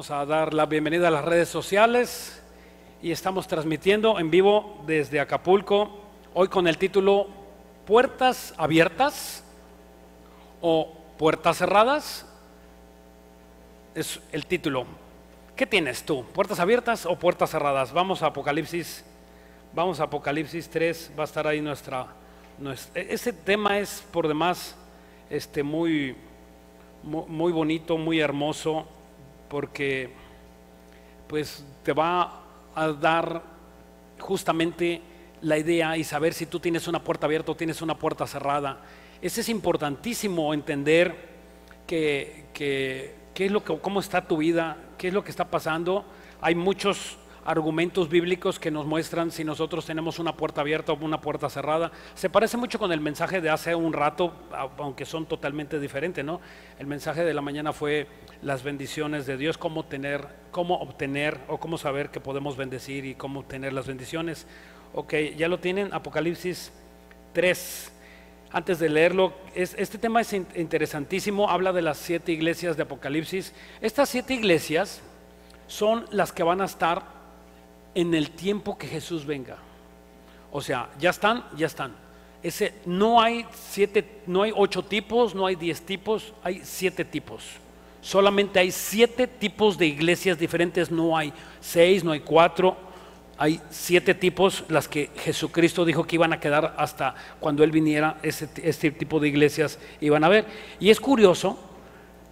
Vamos a dar la bienvenida a las redes sociales y estamos transmitiendo en vivo desde Acapulco, hoy con el título ¿Puertas abiertas o puertas cerradas? Es el título. ¿Qué tienes tú? ¿Puertas abiertas o puertas cerradas? Vamos a Apocalipsis 3, va a estar ahí nuestra ese tema es por demás muy bonito, muy hermoso, porque pues te va a dar justamente la idea y saber si tú tienes una puerta abierta o tienes una puerta cerrada. Ese es importantísimo entender cómo está tu vida, qué es lo que está pasando. Hay muchos argumentos bíblicos que nos muestran si nosotros tenemos una puerta abierta o una puerta cerrada. Se parece mucho con el mensaje de hace un rato, aunque son totalmente diferentes, ¿no? El mensaje de la mañana fue las bendiciones de Dios, cómo obtener o cómo saber que podemos bendecir y cómo obtener las bendiciones. Ok, ya lo tienen, Apocalipsis 3. Antes de leerlo, este tema es interesantísimo, habla de las 7 iglesias de Apocalipsis. Estas 7 iglesias son las que van a estar en el tiempo que Jesús venga. O sea, ya están. No hay 8 tipos, no hay 10 tipos, hay 7 tipos. Solamente hay 7 tipos de iglesias diferentes, no hay 6, no hay 4, hay 7 tipos, las que Jesucristo dijo que iban a quedar hasta cuando Él viniera. Este tipo de iglesias iban a haber. Y es curioso,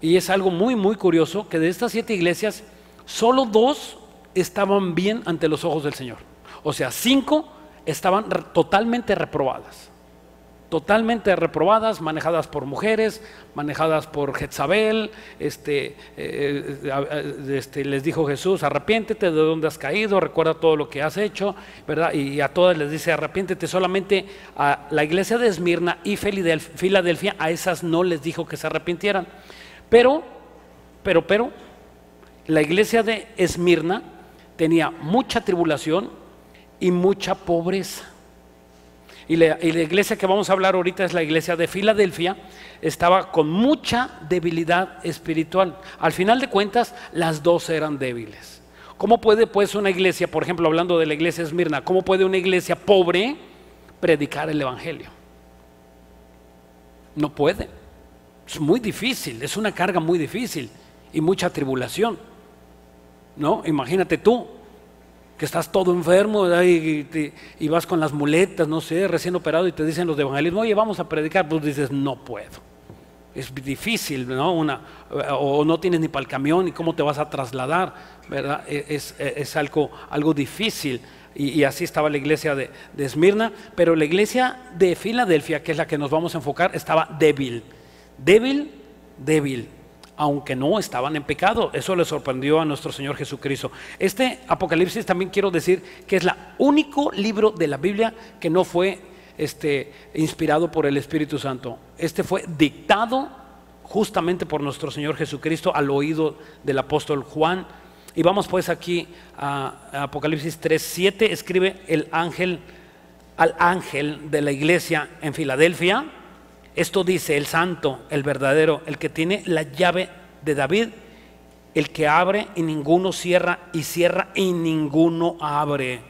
y es algo muy muy curioso, que de estas 7 iglesias, solo 2 estaban bien ante los ojos del Señor. O sea, 5 estaban totalmente reprobadas, manejadas por mujeres, manejadas por Jezabel. Les dijo Jesús: arrepiéntete de donde has caído, recuerda todo lo que has hecho, ¿verdad? Y a todas les dice: arrepiéntete. Solamente a la iglesia de Esmirna y Filadelfia, a esas no les dijo que se arrepintieran. Pero la iglesia de Esmirna tenía mucha tribulación y mucha pobreza. Y la iglesia que vamos a hablar ahorita es la iglesia de Filadelfia. Estaba con mucha debilidad espiritual. Al final de cuentas, las dos eran débiles. ¿Cómo puede pues una iglesia, por ejemplo, hablando de la iglesia de Esmirna, cómo puede una iglesia pobre predicar el evangelio? No puede. Es muy difícil, es una carga muy difícil y mucha tribulación, ¿no? Imagínate tú que estás todo enfermo, ¿verdad? Y vas con las muletas, no sé, recién operado, y te dicen los de evangelismo: oye, vamos a predicar. Pues dices: no puedo, es difícil, ¿no? O no tienes ni para el camión, y cómo te vas a trasladar, ¿verdad? Es algo difícil. Y así estaba la iglesia de Esmirna. Pero la iglesia de Filadelfia, que es la que nos vamos a enfocar, estaba débil, aunque no estaban en pecado. Eso le sorprendió a nuestro Señor Jesucristo. Este Apocalipsis, también quiero decir que es el único libro de la Biblia que no fue inspirado por el Espíritu Santo. Fue dictado justamente por nuestro Señor Jesucristo al oído del apóstol Juan. Y vamos pues aquí a Apocalipsis 3:7. Escribe al ángel de la iglesia en Filadelfia. Esto dice: el santo, el verdadero, el que tiene la llave de David, el que abre y ninguno cierra, y cierra y ninguno abre.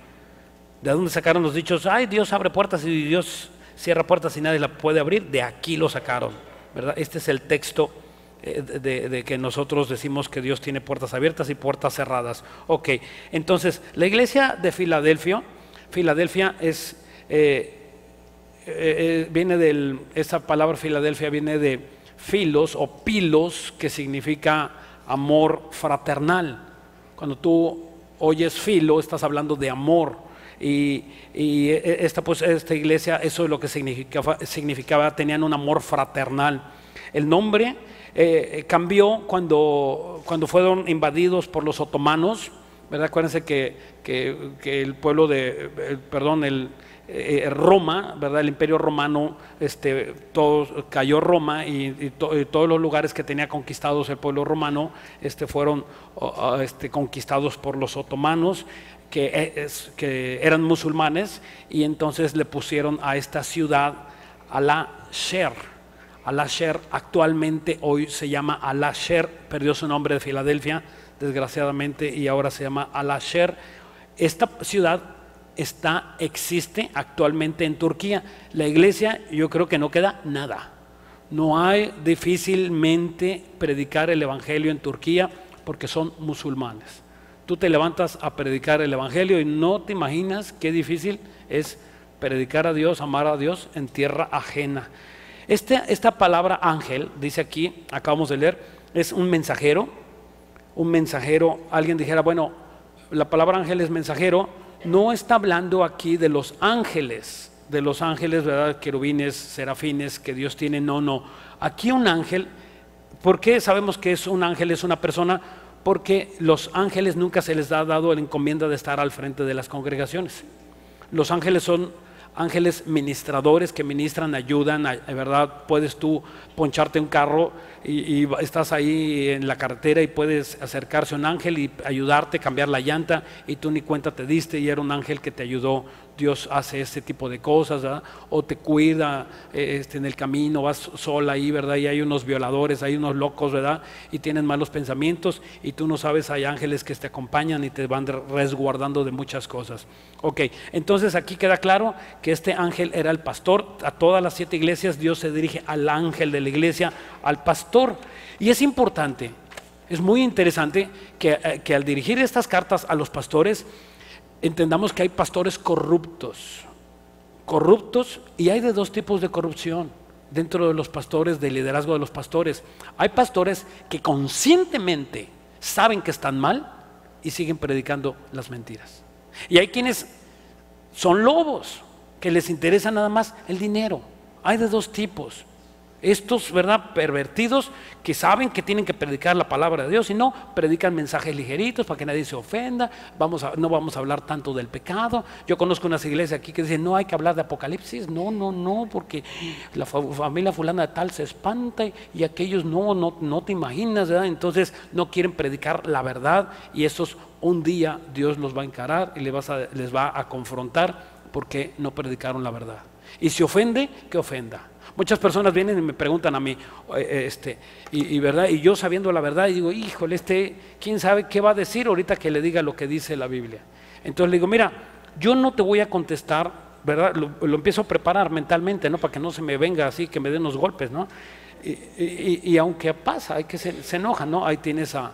¿De dónde sacaron los dichos? Ay, Dios abre puertas y Dios cierra puertas y nadie la puede abrir. De aquí lo sacaron, ¿verdad? Este es el texto de que nosotros decimos que Dios tiene puertas abiertas y puertas cerradas. Ok, entonces la iglesia de Filadelfia es... esa palabra Filadelfia viene de filos o pilos, que significa amor fraternal. Cuando tú oyes filo, estás hablando de amor. Y esta iglesia, eso es lo que significaba, tenían un amor fraternal. El nombre cambió cuando fueron invadidos por los otomanos, ¿verdad? Acuérdense que el pueblo Roma, ¿verdad? El imperio romano, cayó Roma, y todos los lugares que tenía conquistados el pueblo romano fueron conquistados por los otomanos, que eran musulmanes, y entonces le pusieron a esta ciudad Al-Asher. Al-Asher actualmente hoy se llama Al-Asher, perdió su nombre de Filadelfia, desgraciadamente, y ahora se llama Alaşehir. Esta ciudad existe actualmente en Turquía. La iglesia, yo creo que no queda nada. No hay difícilmente predicar el evangelio en Turquía porque son musulmanes. Tú te levantas a predicar el evangelio y no te imaginas qué difícil es predicar a Dios, amar a Dios en tierra ajena. Esta palabra ángel, dice aquí, acabamos de leer, es un mensajero. Un mensajero, alguien dijera, bueno, la palabra ángel es mensajero. No está hablando aquí de los ángeles, ¿verdad? Querubines, serafines que Dios tiene. No. Aquí un ángel, ¿por qué sabemos que es un ángel, es una persona? Porque los ángeles nunca se les ha dado la encomienda de estar al frente de las congregaciones. Los ángeles son ángeles ministradores que ministran, ayudan, ¿verdad? Puedes tú poncharte un carro y estás ahí en la carretera y puedes acercarse a un ángel y ayudarte, cambiar la llanta, y tú ni cuenta te diste y era un ángel que te ayudó. Dios hace este tipo de cosas, ¿verdad? O te cuida en el camino, vas sola ahí, ¿verdad? Y hay unos violadores, hay unos locos, ¿verdad? Y tienen malos pensamientos y tú no sabes, hay ángeles que te acompañan y te van resguardando de muchas cosas. Ok, entonces aquí queda claro que este ángel era el pastor. A todas las 7 iglesias Dios se dirige al ángel de la iglesia, al pastor. Y es importante, es muy interesante que al dirigir estas cartas a los pastores, entendamos que hay pastores corruptos, y hay de 2 tipos de corrupción dentro de los pastores, del liderazgo de los pastores. Hay pastores que conscientemente saben que están mal y siguen predicando las mentiras. Y hay quienes son lobos, que les interesa nada más el dinero. Hay de 2 tipos. Estos, ¿verdad?, pervertidos que saben que tienen que predicar la palabra de Dios y no predican mensajes ligeritos para que nadie se ofenda. No vamos a hablar tanto del pecado. Yo conozco unas iglesias aquí que dicen no hay que hablar de Apocalipsis, no, porque la familia fulana de tal se espanta y aquellos no te imaginas, ¿verdad? Entonces no quieren predicar la verdad, y esos un día Dios los va a encarar y les va a confrontar porque no predicaron la verdad. Y si ofende, que ofenda. Muchas personas vienen y me preguntan a mí, ¿verdad? Y yo sabiendo la verdad, y digo, híjole, ¿quién sabe qué va a decir ahorita que le diga lo que dice la Biblia? Entonces le digo, mira, yo no te voy a contestar, ¿verdad? Lo empiezo a preparar mentalmente, ¿no? Para que no se me venga así, que me den unos golpes, ¿no? Y aunque pasa, hay que se enoja, ¿no? Ahí tienes a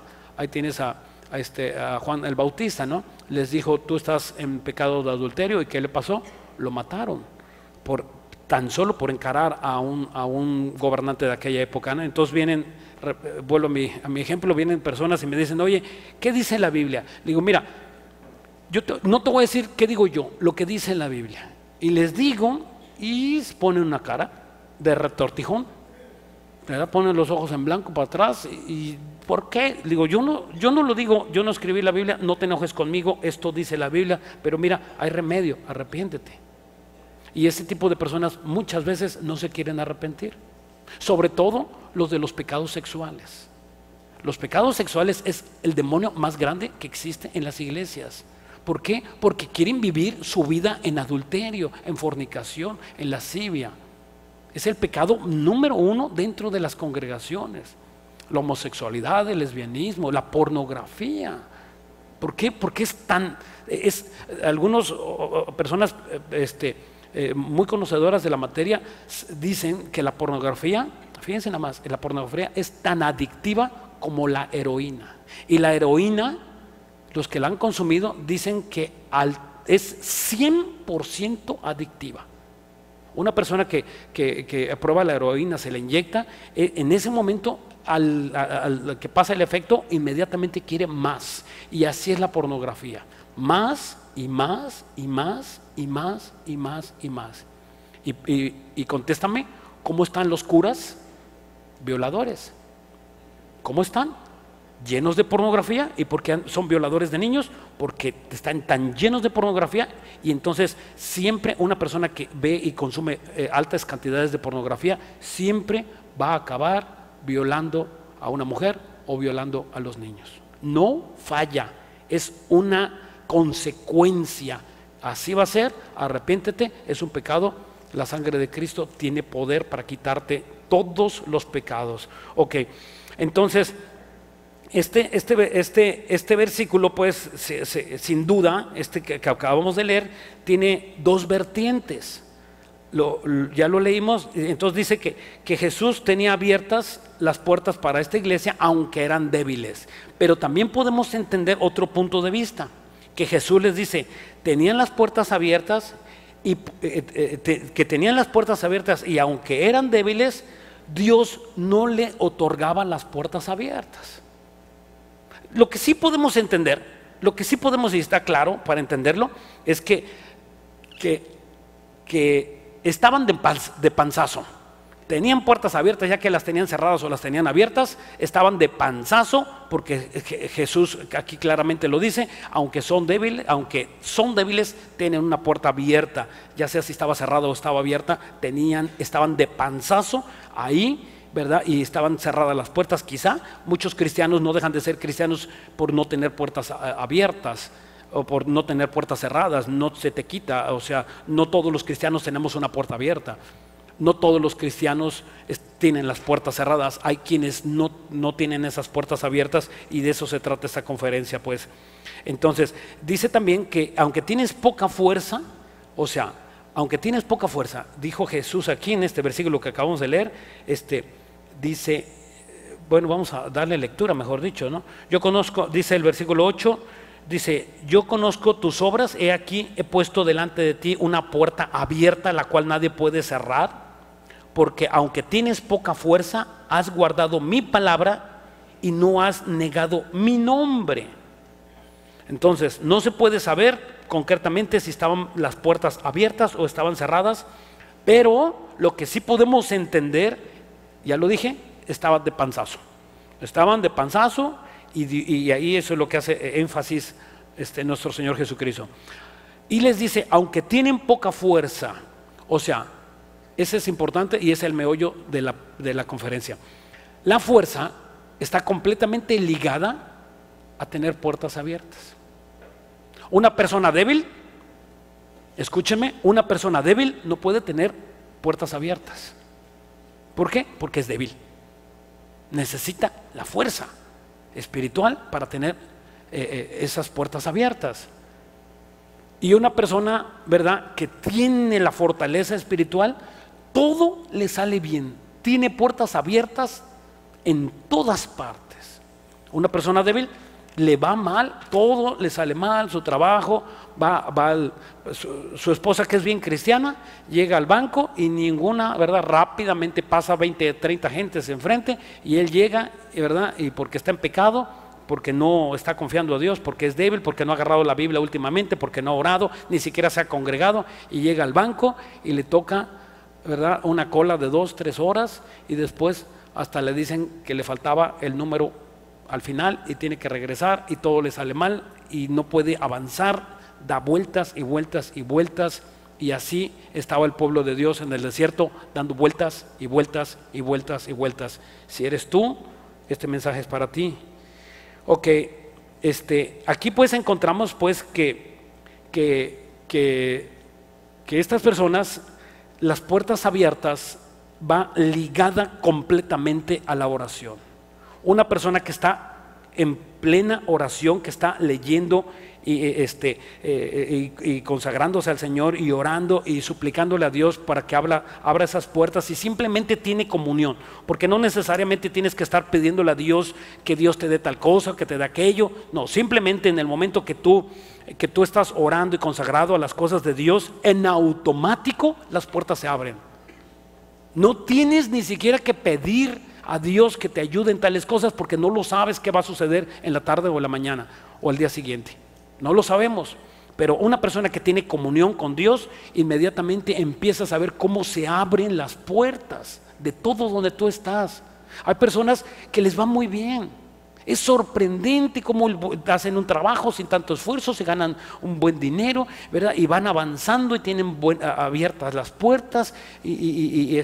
Juan el Bautista, ¿no? Les dijo, tú estás en pecado de adulterio, ¿y qué le pasó? Lo mataron tan solo por encarar a un gobernante de aquella época, ¿no? Entonces vuelvo a mi ejemplo, vienen personas y me dicen, oye, ¿qué dice la Biblia? Le digo, mira, no te voy a decir qué digo yo, lo que dice la Biblia. Y les digo, y ponen una cara de retortijón, ¿verdad? Ponen los ojos en blanco para atrás. ¿Y por qué? Le digo, yo no lo digo, yo no escribí la Biblia, no te enojes conmigo, esto dice la Biblia, pero mira, hay remedio, arrepiéntete. Y ese tipo de personas muchas veces no se quieren arrepentir, sobre todo los de los pecados sexuales. Los pecados sexuales es el demonio más grande que existe en las iglesias. ¿Por qué? Porque quieren vivir su vida en adulterio, en fornicación, en lascivia. Es el pecado número 1 dentro de las congregaciones. La homosexualidad, el lesbianismo, la pornografía. ¿Por qué? Porque algunas personas muy conocedoras de la materia dicen que la pornografía, fíjense nada más, la pornografía es tan adictiva como la heroína. Y la heroína, los que la han consumido dicen que es 100% adictiva. Una persona que aprueba la heroína, se la inyecta, en ese momento al que pasa el efecto, inmediatamente quiere más. Y así es la pornografía, más y más y más y más y más y más. Y contéstame, ¿cómo están los curas violadores? ¿Cómo están? Llenos de pornografía. ¿Y por qué son violadores de niños? Porque están tan llenos de pornografía. Y entonces siempre una persona que ve y consume altas cantidades de pornografía siempre va a acabar violando a una mujer o violando a los niños. No falla, es una consecuencia. Así va a ser. Arrepiéntete, es un pecado. La sangre de Cristo tiene poder para quitarte todos los pecados. Ok, entonces Este versículo, pues, sin duda, que acabamos de leer, tiene dos vertientes. Ya lo leímos. Entonces dice que Jesús tenía abiertas las puertas para esta iglesia, aunque eran débiles. Pero también podemos entender otro punto de vista, que Jesús les dice, tenían las puertas abiertas, y que tenían las puertas abiertas, y aunque eran débiles, Dios no le otorgaba las puertas abiertas. Lo que sí podemos entender, lo que sí podemos, y está claro para entenderlo, es que estaban de panzazo. Tenían puertas abiertas, ya que las tenían cerradas o las tenían abiertas, estaban de panzazo, porque Jesús aquí claramente lo dice, aunque son débiles, tienen una puerta abierta, ya sea si estaba cerrada o estaba abierta, estaban de panzazo ahí, ¿verdad? Y estaban cerradas las puertas. Quizá muchos cristianos no dejan de ser cristianos por no tener puertas abiertas o por no tener puertas cerradas. No se te quita, o sea, no todos los cristianos tenemos una puerta abierta. No todos los cristianos tienen las puertas cerradas. Hay quienes no tienen esas puertas abiertas, y de eso se trata esta conferencia, pues. Entonces, dice también que aunque tienes poca fuerza, o sea, aunque tienes poca fuerza, dijo Jesús aquí en este versículo que acabamos de leer, dice, bueno, vamos a darle lectura, mejor dicho, ¿no? Yo conozco, dice el versículo 8, dice, yo conozco tus obras, he aquí, he puesto delante de ti una puerta abierta, la cual nadie puede cerrar, porque aunque tienes poca fuerza, has guardado mi palabra y no has negado mi nombre. Entonces, no se puede saber concretamente si estaban las puertas abiertas o estaban cerradas, pero lo que sí podemos entender, ya lo dije, estaban de panzazo. Estaban de panzazo, y ahí eso es lo que hace énfasis nuestro Señor Jesucristo. Y les dice, aunque tienen poca fuerza, o sea, ese es importante y es el meollo de la conferencia. La fuerza está completamente ligada a tener puertas abiertas. Una persona débil, escúcheme, una persona débil no puede tener puertas abiertas. ¿Por qué? Porque es débil. Necesita la fuerza espiritual para tener esas puertas abiertas. Y una persona, ¿verdad?, que tiene la fortaleza espiritual, todo le sale bien, tiene puertas abiertas en todas partes. Una persona débil le va mal, todo le sale mal, su trabajo, su esposa, que es bien cristiana, llega al banco y ninguna, ¿verdad?, rápidamente pasa 20, 30 gentes enfrente, y él llega, ¿verdad?, y porque está en pecado, porque no está confiando a Dios, porque es débil, porque no ha agarrado la Biblia últimamente, porque no ha orado, ni siquiera se ha congregado, y llega al banco y le toca, ¿verdad?, una cola de 2, 3 horas, y después hasta le dicen que le faltaba el número al final y tiene que regresar, y todo le sale mal y no puede avanzar, da vueltas y vueltas y vueltas, y así estaba el pueblo de Dios en el desierto, dando vueltas y vueltas y vueltas y vueltas. Si eres tú, este mensaje es para ti. Ok, aquí pues encontramos pues que estas personas, las puertas abiertas va ligada completamente a la oración. Una persona que está en plena oración, que está leyendo y consagrándose al Señor y orando y suplicándole a Dios para que abra esas puertas, y simplemente tiene comunión, porque no necesariamente tienes que estar pidiéndole a Dios que Dios te dé tal cosa, que te dé aquello. No, simplemente en el momento que tú estás orando y consagrado a las cosas de Dios, en automático las puertas se abren. No tienes ni siquiera que pedir a Dios que te ayude en tales cosas, porque no lo sabes qué va a suceder en la tarde o en la mañana o el día siguiente. No lo sabemos, pero una persona que tiene comunión con Dios inmediatamente empieza a saber cómo se abren las puertas de todo donde tú estás. Hay personas que les va muy bien. Es sorprendente cómo hacen un trabajo sin tanto esfuerzo, se ganan un buen dinero, ¿verdad?, y van avanzando y tienen abiertas las puertas, y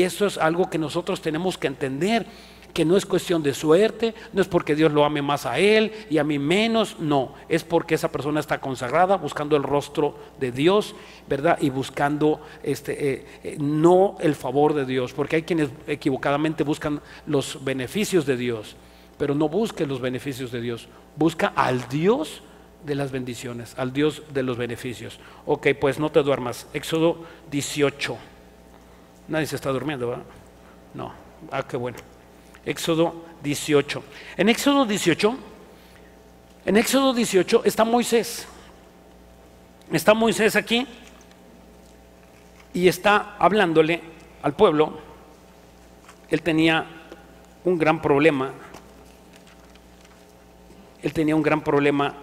eso es algo que nosotros tenemos que entender, que no es cuestión de suerte, no es porque Dios lo ame más a él y a mí menos, no, es porque esa persona está consagrada, buscando el rostro de Dios, ¿verdad?, y buscando no el favor de Dios, porque hay quienes equivocadamente buscan los beneficios de Dios. pero no busques los beneficios de Dios, busca al Dios de las bendiciones, al Dios de los beneficios. Ok, pues no te duermas. Éxodo 18. Nadie se está durmiendo, ¿verdad? No, qué bueno. Éxodo 18. En Éxodo 18 está Moisés. Está Moisés aquí y está hablándole al pueblo. Él tenía un gran problema. Él tenía un gran problema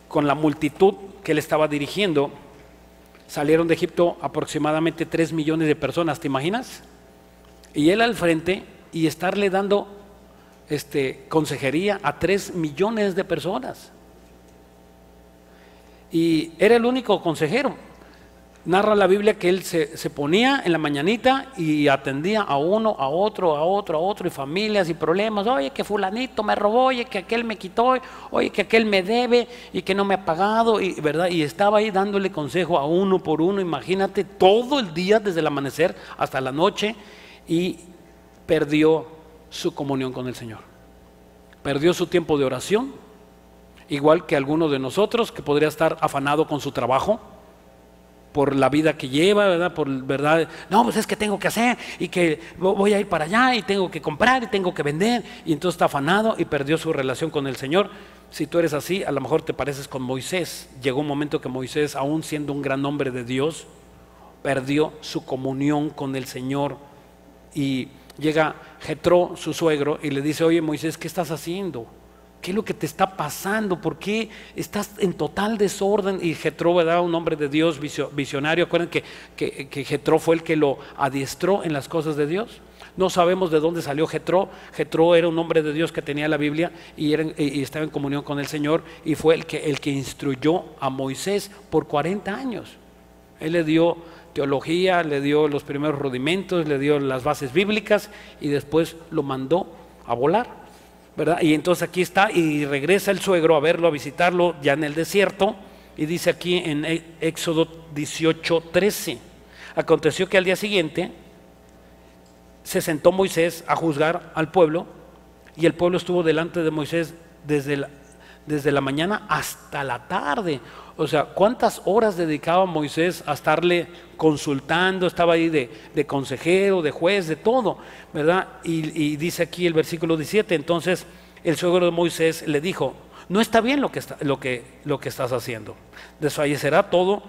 con la multitud que él estaba dirigiendo. Salieron de Egipto aproximadamente 3 millones de personas, ¿te imaginas? Y él al frente y estarle dando consejería a 3 millones de personas. Y era el único consejero. Narra la Biblia que él se ponía en la mañanita y atendía a uno, a otro, y familias y problemas. Oye, que fulanito me robó, oye, que aquel me quitó, oye, que aquel me debe y que no me ha pagado, ¿verdad? Y estaba ahí dándole consejo a uno por uno, imagínate, todo el día desde el amanecer hasta la noche, y perdió su comunión con el Señor. Perdió su tiempo de oración, igual que alguno de nosotros que podría estar afanado con su trabajo, por la vida que lleva, ¿verdad? ¿Verdad? No, pues es que tengo que hacer y que voy a ir para allá y tengo que comprar y tengo que vender, y entonces está afanado y perdió su relación con el Señor. Si tú eres así, a lo mejor te pareces con Moisés. Llegó un momento que Moisés, aún siendo un gran hombre de Dios, perdió su comunión con el Señor, y llega Jetro, su suegro, y le dice: oye, Moisés, ¿qué estás haciendo? ¿Qué es lo que te está pasando? ¿Por qué estás en total desorden? Y Jetro, ¿verdad? Un hombre de Dios visionario. Acuérdense que Jetro fue el que lo adiestró en las cosas de Dios. No sabemos de dónde salió Jetro. Jetro era un hombre de Dios que tenía la Biblia y estaba en comunión con el Señor, y fue el que instruyó a Moisés por 40 años. Él le dio teología, le dio los primeros rudimentos, le dio las bases bíblicas, y después lo mandó a volar, ¿verdad? Y entonces aquí está, y regresa el suegro a verlo, a visitarlo ya en el desierto, y dice aquí en Éxodo 18:13: aconteció que al día siguiente se sentó Moisés a juzgar al pueblo, y el pueblo estuvo delante de Moisés desde la mañana hasta la tarde. O sea, ¿cuántas horas dedicaba Moisés a estarle consultando? Estaba ahí de consejero, de juez, de todo, ¿verdad? Y dice aquí el versículo 17: entonces el suegro de Moisés le dijo: no está bien lo que estás haciendo. Desfallecerá todo,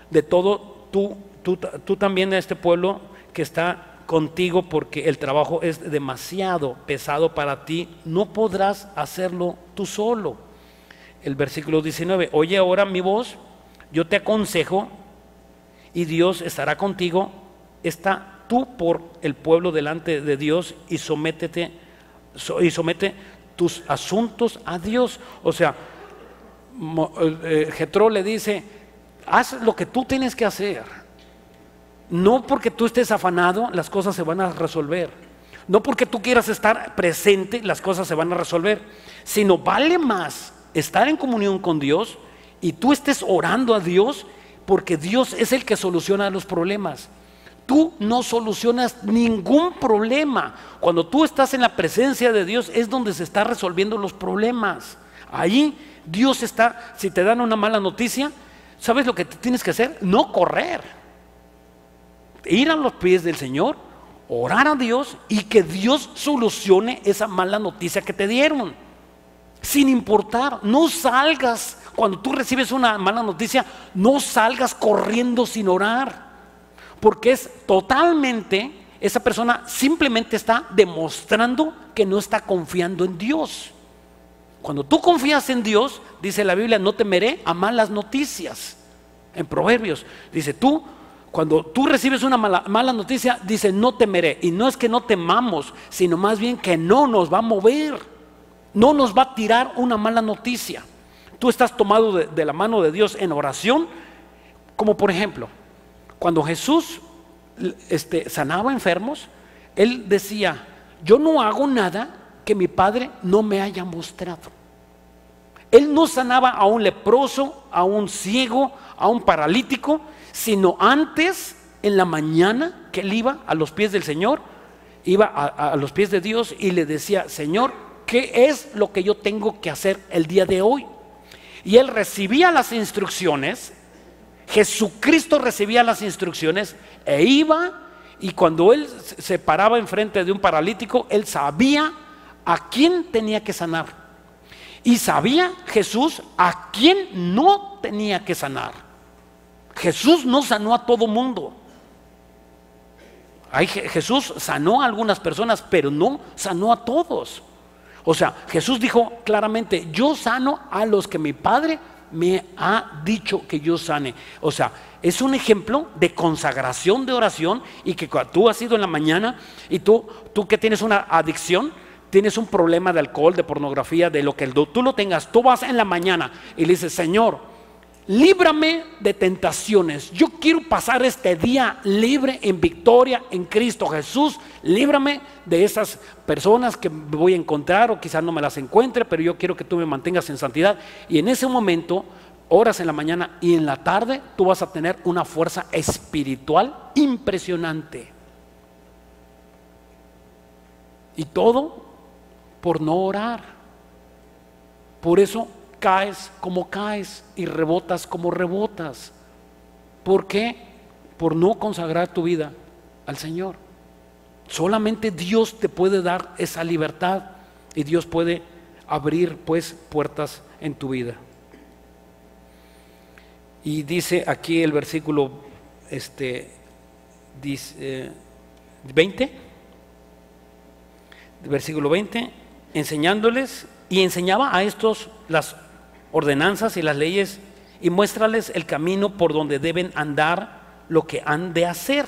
de todo tú también, de este pueblo que está contigo, porque el trabajo es demasiado pesado para ti, no podrás hacerlo tú solo. El versículo 19: oye ahora mi voz, yo te aconsejo, y Dios estará contigo. Está tú por el pueblo delante de Dios, y somete tus asuntos a Dios. O sea, Jetro le dice: haz lo que tú tienes que hacer. No porque tú estés afanado, las cosas se van a resolver. No porque tú quieras estar presente, las cosas se van a resolver. Sino vale más estar en comunión con Dios y tú estés orando a Dios, porque Dios es el que soluciona los problemas. Tú no solucionas ningún problema. Cuando tú estás en la presencia de Dios es donde se están resolviendo los problemas. Ahí Dios está. Si te dan una mala noticia, ¿sabes lo que tienes que hacer? No correr, ir a los pies del Señor, orar a Dios, y que Dios solucione esa mala noticia que te dieron. Sin importar, no salgas, cuando tú recibes una mala noticia, no salgas corriendo sin orar, porque es totalmente, esa persona simplemente está demostrando que no está confiando en Dios. Cuando tú confías en Dios, dice la Biblia: no temeré a malas noticias. En Proverbios dice: cuando tú recibes una mala noticia, dice: no temeré. Y no es que no temamos, sino más bien que no nos va a mover. No nos va a tirar una mala noticia. Tú estás tomado de la mano de Dios en oración. Como por ejemplo, cuando Jesús sanaba enfermos, Él decía: yo no hago nada que mi Padre no me haya mostrado. Él no sanaba a un leproso, a un ciego, a un paralítico, sino antes, en la mañana que Él iba a los pies del Señor, iba a los pies de Dios y le decía: Señor, ¿qué es lo que yo tengo que hacer el día de hoy? Y él recibía las instrucciones, Jesucristo recibía las instrucciones e iba, y cuando él se paraba enfrente de un paralítico, él sabía a quién tenía que sanar. Y sabía Jesús a quién no tenía que sanar. Jesús no sanó a todo mundo. Jesús sanó a algunas personas, pero no sanó a todos. O sea, Jesús dijo claramente: yo sano a los que mi Padre me ha dicho que yo sane. O sea, es un ejemplo de consagración de oración. Y que cuando tú has ido en la mañana y tú que tienes una adicción, tienes un problema de alcohol, de pornografía, de lo que tú lo tengas, tú vas en la mañana y le dices: Señor, líbrame de tentaciones, yo quiero pasar este día libre en victoria en Cristo Jesús. Líbrame de esas personas que voy a encontrar, o quizás no me las encuentre, pero yo quiero que tú me mantengas en santidad. Y en ese momento, oras en la mañana y en la tarde, tú vas a tener una fuerza espiritual impresionante. Y todo por no orar. Por eso caes como caes y rebotas como rebotas. ¿Por qué? Por no consagrar tu vida al Señor. Solamente Dios te puede dar esa libertad, y Dios puede abrir pues puertas en tu vida. Y dice aquí el versículo 20, versículo 20, enseñándoles, y enseñaba a estos las ordenanzas y las leyes, y muéstrales el camino por donde deben andar, lo que han de hacer.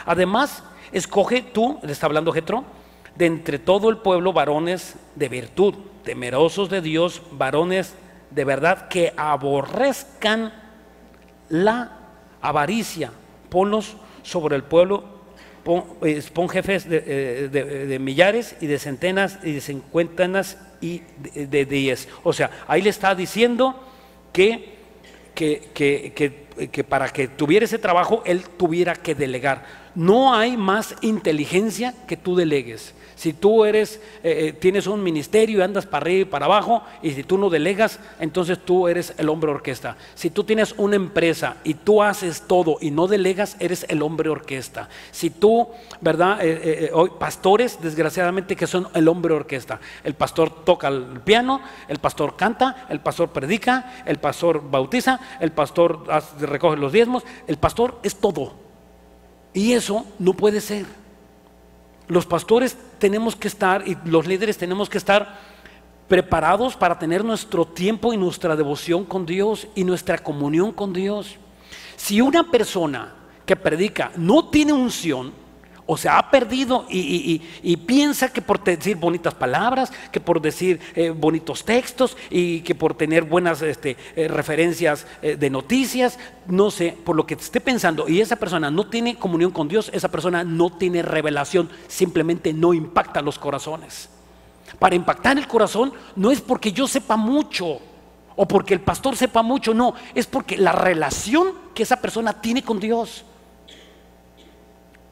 Además, escoge tú, le está hablando Jetro, de entre todo el pueblo varones de virtud, temerosos de Dios, varones de verdad, que aborrezcan la avaricia. Ponlos sobre el pueblo, pon jefes de millares y de centenas y de cincuentenas y de 10. O sea, ahí le está diciendo que para que tuviera ese trabajo, él tuviera que delegar. No hay más inteligencia que tú delegues. Si tú tienes un ministerio y andas para arriba y para abajo, y si tú no delegas, entonces tú eres el hombre orquesta. Si tú tienes una empresa y tú haces todo y no delegas, eres el hombre orquesta. Si tú, ¿verdad? Hoy pastores, desgraciadamente, que son el hombre orquesta. El pastor toca el piano, el pastor canta, el pastor predica, el pastor bautiza, el pastor recoge los diezmos. El pastor es todo. Y eso no puede ser. Los pastores tenemos que estar, y los líderes tenemos que estar preparados para tener nuestro tiempo y nuestra devoción con Dios y nuestra comunión con Dios. Si una persona que predica no tiene unción, o sea, ha perdido y piensa que por decir bonitas palabras, que por decir bonitos textos, y que por tener buenas referencias de noticias, no sé, por lo que esté pensando, y esa persona no tiene comunión con Dios, esa persona no tiene revelación, simplemente no impacta los corazones. Para impactar el corazón no es porque yo sepa mucho o porque el pastor sepa mucho, no, es porque la relación que esa persona tiene con Dios.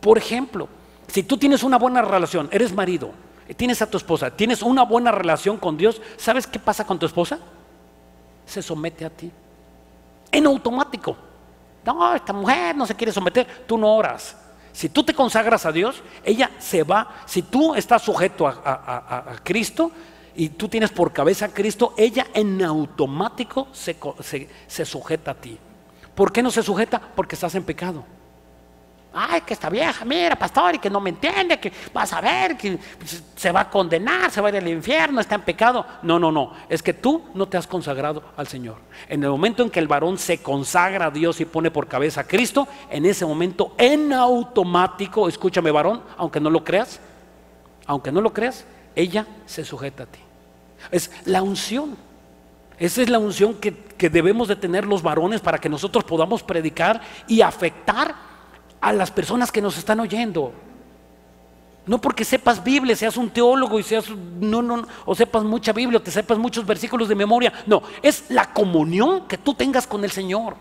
Por ejemplo, si tú tienes una buena relación, eres marido, tienes a tu esposa, tienes una buena relación con Dios, ¿sabes qué pasa con tu esposa? Se somete a ti en automático. No, esta mujer no se quiere someter, tú no oras. Si tú te consagras a Dios, ella se va. Si tú estás sujeto a Cristo y tú tienes por cabeza a Cristo, ella en automático se sujeta a ti. ¿Por qué no se sujeta? Porque estás en pecado. Ay, que esta vieja, mira, pastor, y que no me entiende, que vas a ver, que se va a condenar, se va a ir al infierno, está en pecado. No, es que tú no te has consagrado al Señor. En el momento en que el varón se consagra a Dios y pone por cabeza a Cristo, en ese momento, en automático, escúchame varón, aunque no lo creas, ella se sujeta a ti. Es la unción. Esa es la unción que debemos de tener los varones para que nosotros podamos predicar y afectar a las personas que nos están oyendo. No porque sepas Biblia, seas un teólogo y o sepas mucha Biblia, o te sepas muchos versículos de memoria. No, es la comunión que tú tengas con el Señor.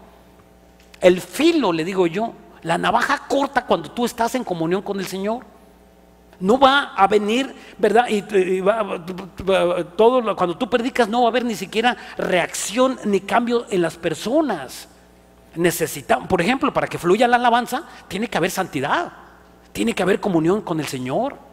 El filo, le digo yo, la navaja corta cuando tú estás en comunión con el Señor. No va a venir, ¿verdad? Cuando tú predicas no va a haber ni siquiera reacción ni cambio en las personas. Necesitamos, por ejemplo, para que fluya la alabanza, tiene que haber santidad, tiene que haber comunión con el Señor.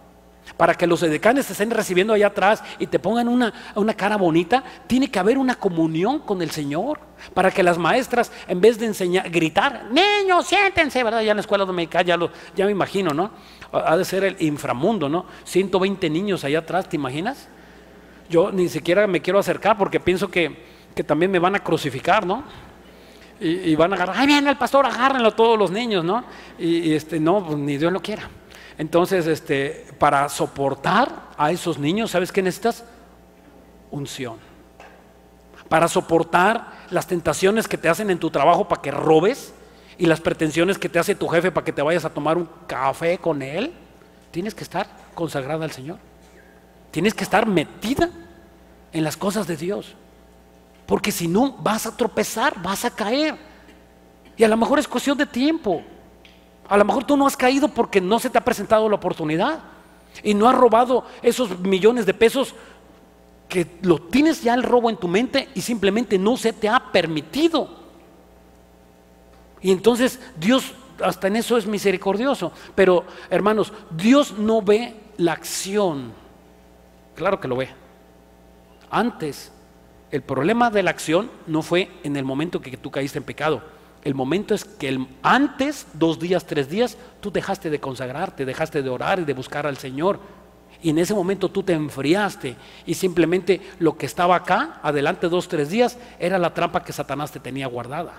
Para que los edecanes te estén recibiendo allá atrás y te pongan una cara bonita, tiene que haber una comunión con el Señor. Para que las maestras, en vez de enseñar, gritar, niños, siéntense, ¿verdad? Ya en la escuela dominical ya me imagino, ¿no? Ha de ser el inframundo, ¿no? 120 niños allá atrás, ¿te imaginas? Yo ni siquiera me quiero acercar porque pienso que también me van a crucificar, ¿no? Y van a agarrar, ¡ay, viene el pastor, agárrenlo todos los niños!, ¿no? No, pues, ni Dios lo quiera. Entonces, para soportar a esos niños, ¿sabes qué necesitas? Unción. Para soportar las tentaciones que te hacen en tu trabajo para que robes y las pretensiones que te hace tu jefe para que te vayas a tomar un café con él, tienes que estar consagrada al Señor. Tienes que estar metida en las cosas de Dios. Porque si no, vas a tropezar, vas a caer. Y a lo mejor es cuestión de tiempo. A lo mejor tú no has caído porque no se te ha presentado la oportunidad y no has robado esos millones de pesos que lo tienes ya el robo en tu mente y simplemente no se te ha permitido. Y entonces Dios hasta en eso es misericordioso. Pero hermanos, Dios no ve la acción. Claro que lo ve. Antes, el problema de la acción no fue en el momento que tú caíste en pecado. El momento es que antes, 2 días, 3 días, tú dejaste de consagrarte, dejaste de orar y de buscar al Señor. Y en ese momento tú te enfriaste y simplemente lo que estaba acá, adelante 2, 3 días, era la trampa que Satanás te tenía guardada.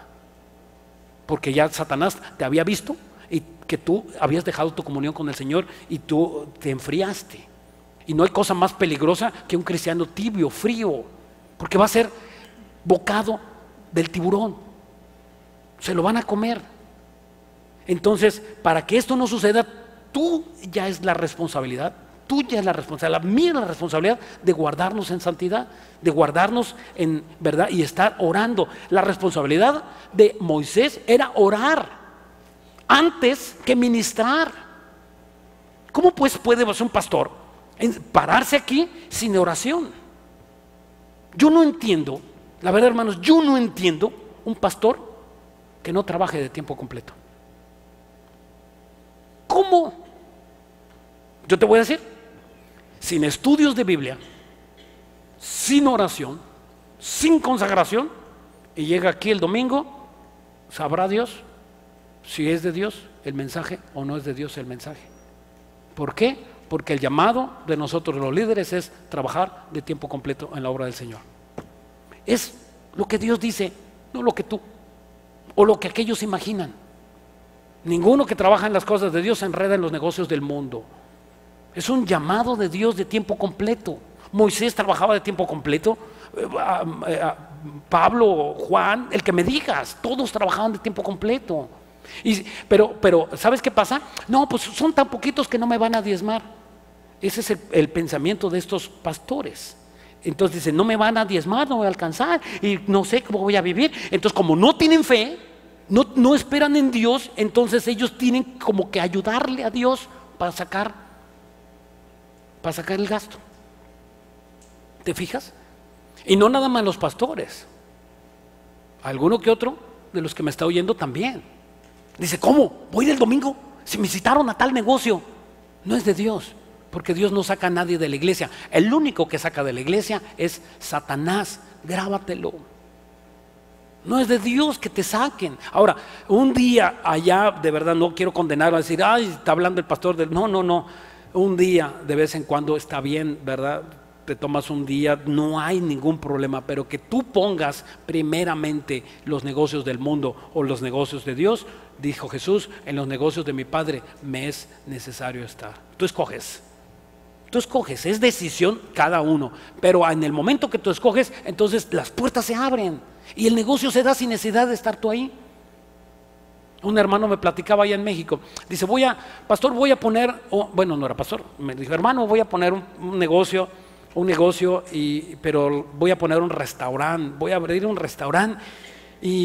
Porque ya Satanás te había visto y que tú habías dejado tu comunión con el Señor y tú te enfriaste. Y no hay cosa más peligrosa que un cristiano tibio, frío, porque va a ser bocado del tiburón. Se lo van a comer. Entonces, para que esto no suceda, tú ya es la responsabilidad, tuya es la responsabilidad, la mía es la responsabilidad de guardarnos en santidad, de guardarnos en verdad y estar orando. La responsabilidad de Moisés era orar antes que ministrar. ¿Cómo pues puede un pastor pararse aquí sin oración? Yo no entiendo, la verdad, hermanos, yo no entiendo un pastor que no trabaje de tiempo completo. ¿Cómo? Yo te voy a decir, sin estudios de Biblia, sin oración, sin consagración, y llega aquí el domingo, sabrá Dios si es de Dios el mensaje o no es de Dios el mensaje. ¿Por qué? Porque el llamado de nosotros los líderes es trabajar de tiempo completo en la obra del Señor. Es lo que Dios dice, no lo que tú o lo que aquellos imaginan. Ninguno que trabaja en las cosas de Dios se enreda en los negocios del mundo. Es un llamado de Dios de tiempo completo. Moisés trabajaba de tiempo completo, Pablo, Juan, el que me digas, todos trabajaban de tiempo completo. Pero ¿sabes qué pasa? No, pues son tan poquitos que no me van a diezmar. Ese es el pensamiento de estos pastores. Entonces dicen, no me van a diezmar, no voy a alcanzar y no sé cómo voy a vivir. Entonces, como no tienen fe, no esperan en Dios, entonces ellos tienen como que ayudarle a Dios para sacar el gasto. ¿Te fijas? Y no nada más los pastores, alguno que otro de los que me está oyendo también dice, ¿cómo? Voy del domingo si me citaron a tal negocio. No es de Dios, porque Dios no saca a nadie de la iglesia. El único que saca de la iglesia es Satanás. Grábatelo. No es de Dios que te saquen. Ahora, un día allá, de verdad no quiero condenar a decir, ay, está hablando el pastor del... No. Un día de vez en cuando está bien, ¿verdad? Te tomas un día, no hay ningún problema, pero que tú pongas primeramente los negocios del mundo o los negocios de Dios, dijo Jesús, en los negocios de mi Padre me es necesario estar. Tú escoges, es decisión cada uno, pero en el momento que tú escoges, entonces las puertas se abren y el negocio se da sin necesidad de estar tú ahí. Un hermano me platicaba allá en México, dice, pastor, voy a poner, bueno, no era pastor, me dijo, hermano, voy a poner un negocio, pero voy a poner un restaurante, voy a abrir un restaurante,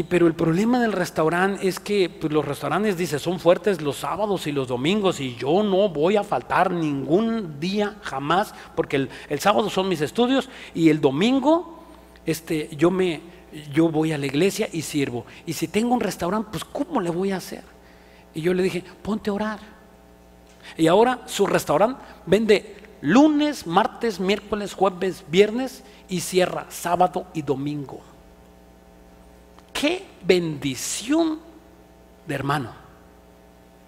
Pero el problema del restaurante es que pues, los restaurantes, dice, son fuertes los sábados y los domingos, y yo no voy a faltar ningún día jamás, porque el sábado son mis estudios y el domingo yo voy a la iglesia y sirvo. Y si tengo un restaurante, pues ¿cómo le voy a hacer? Y yo le dije, ponte a orar. Y ahora su restaurante vende lunes, martes, miércoles, jueves, viernes y cierra sábado y domingo. ¡Qué bendición de hermano!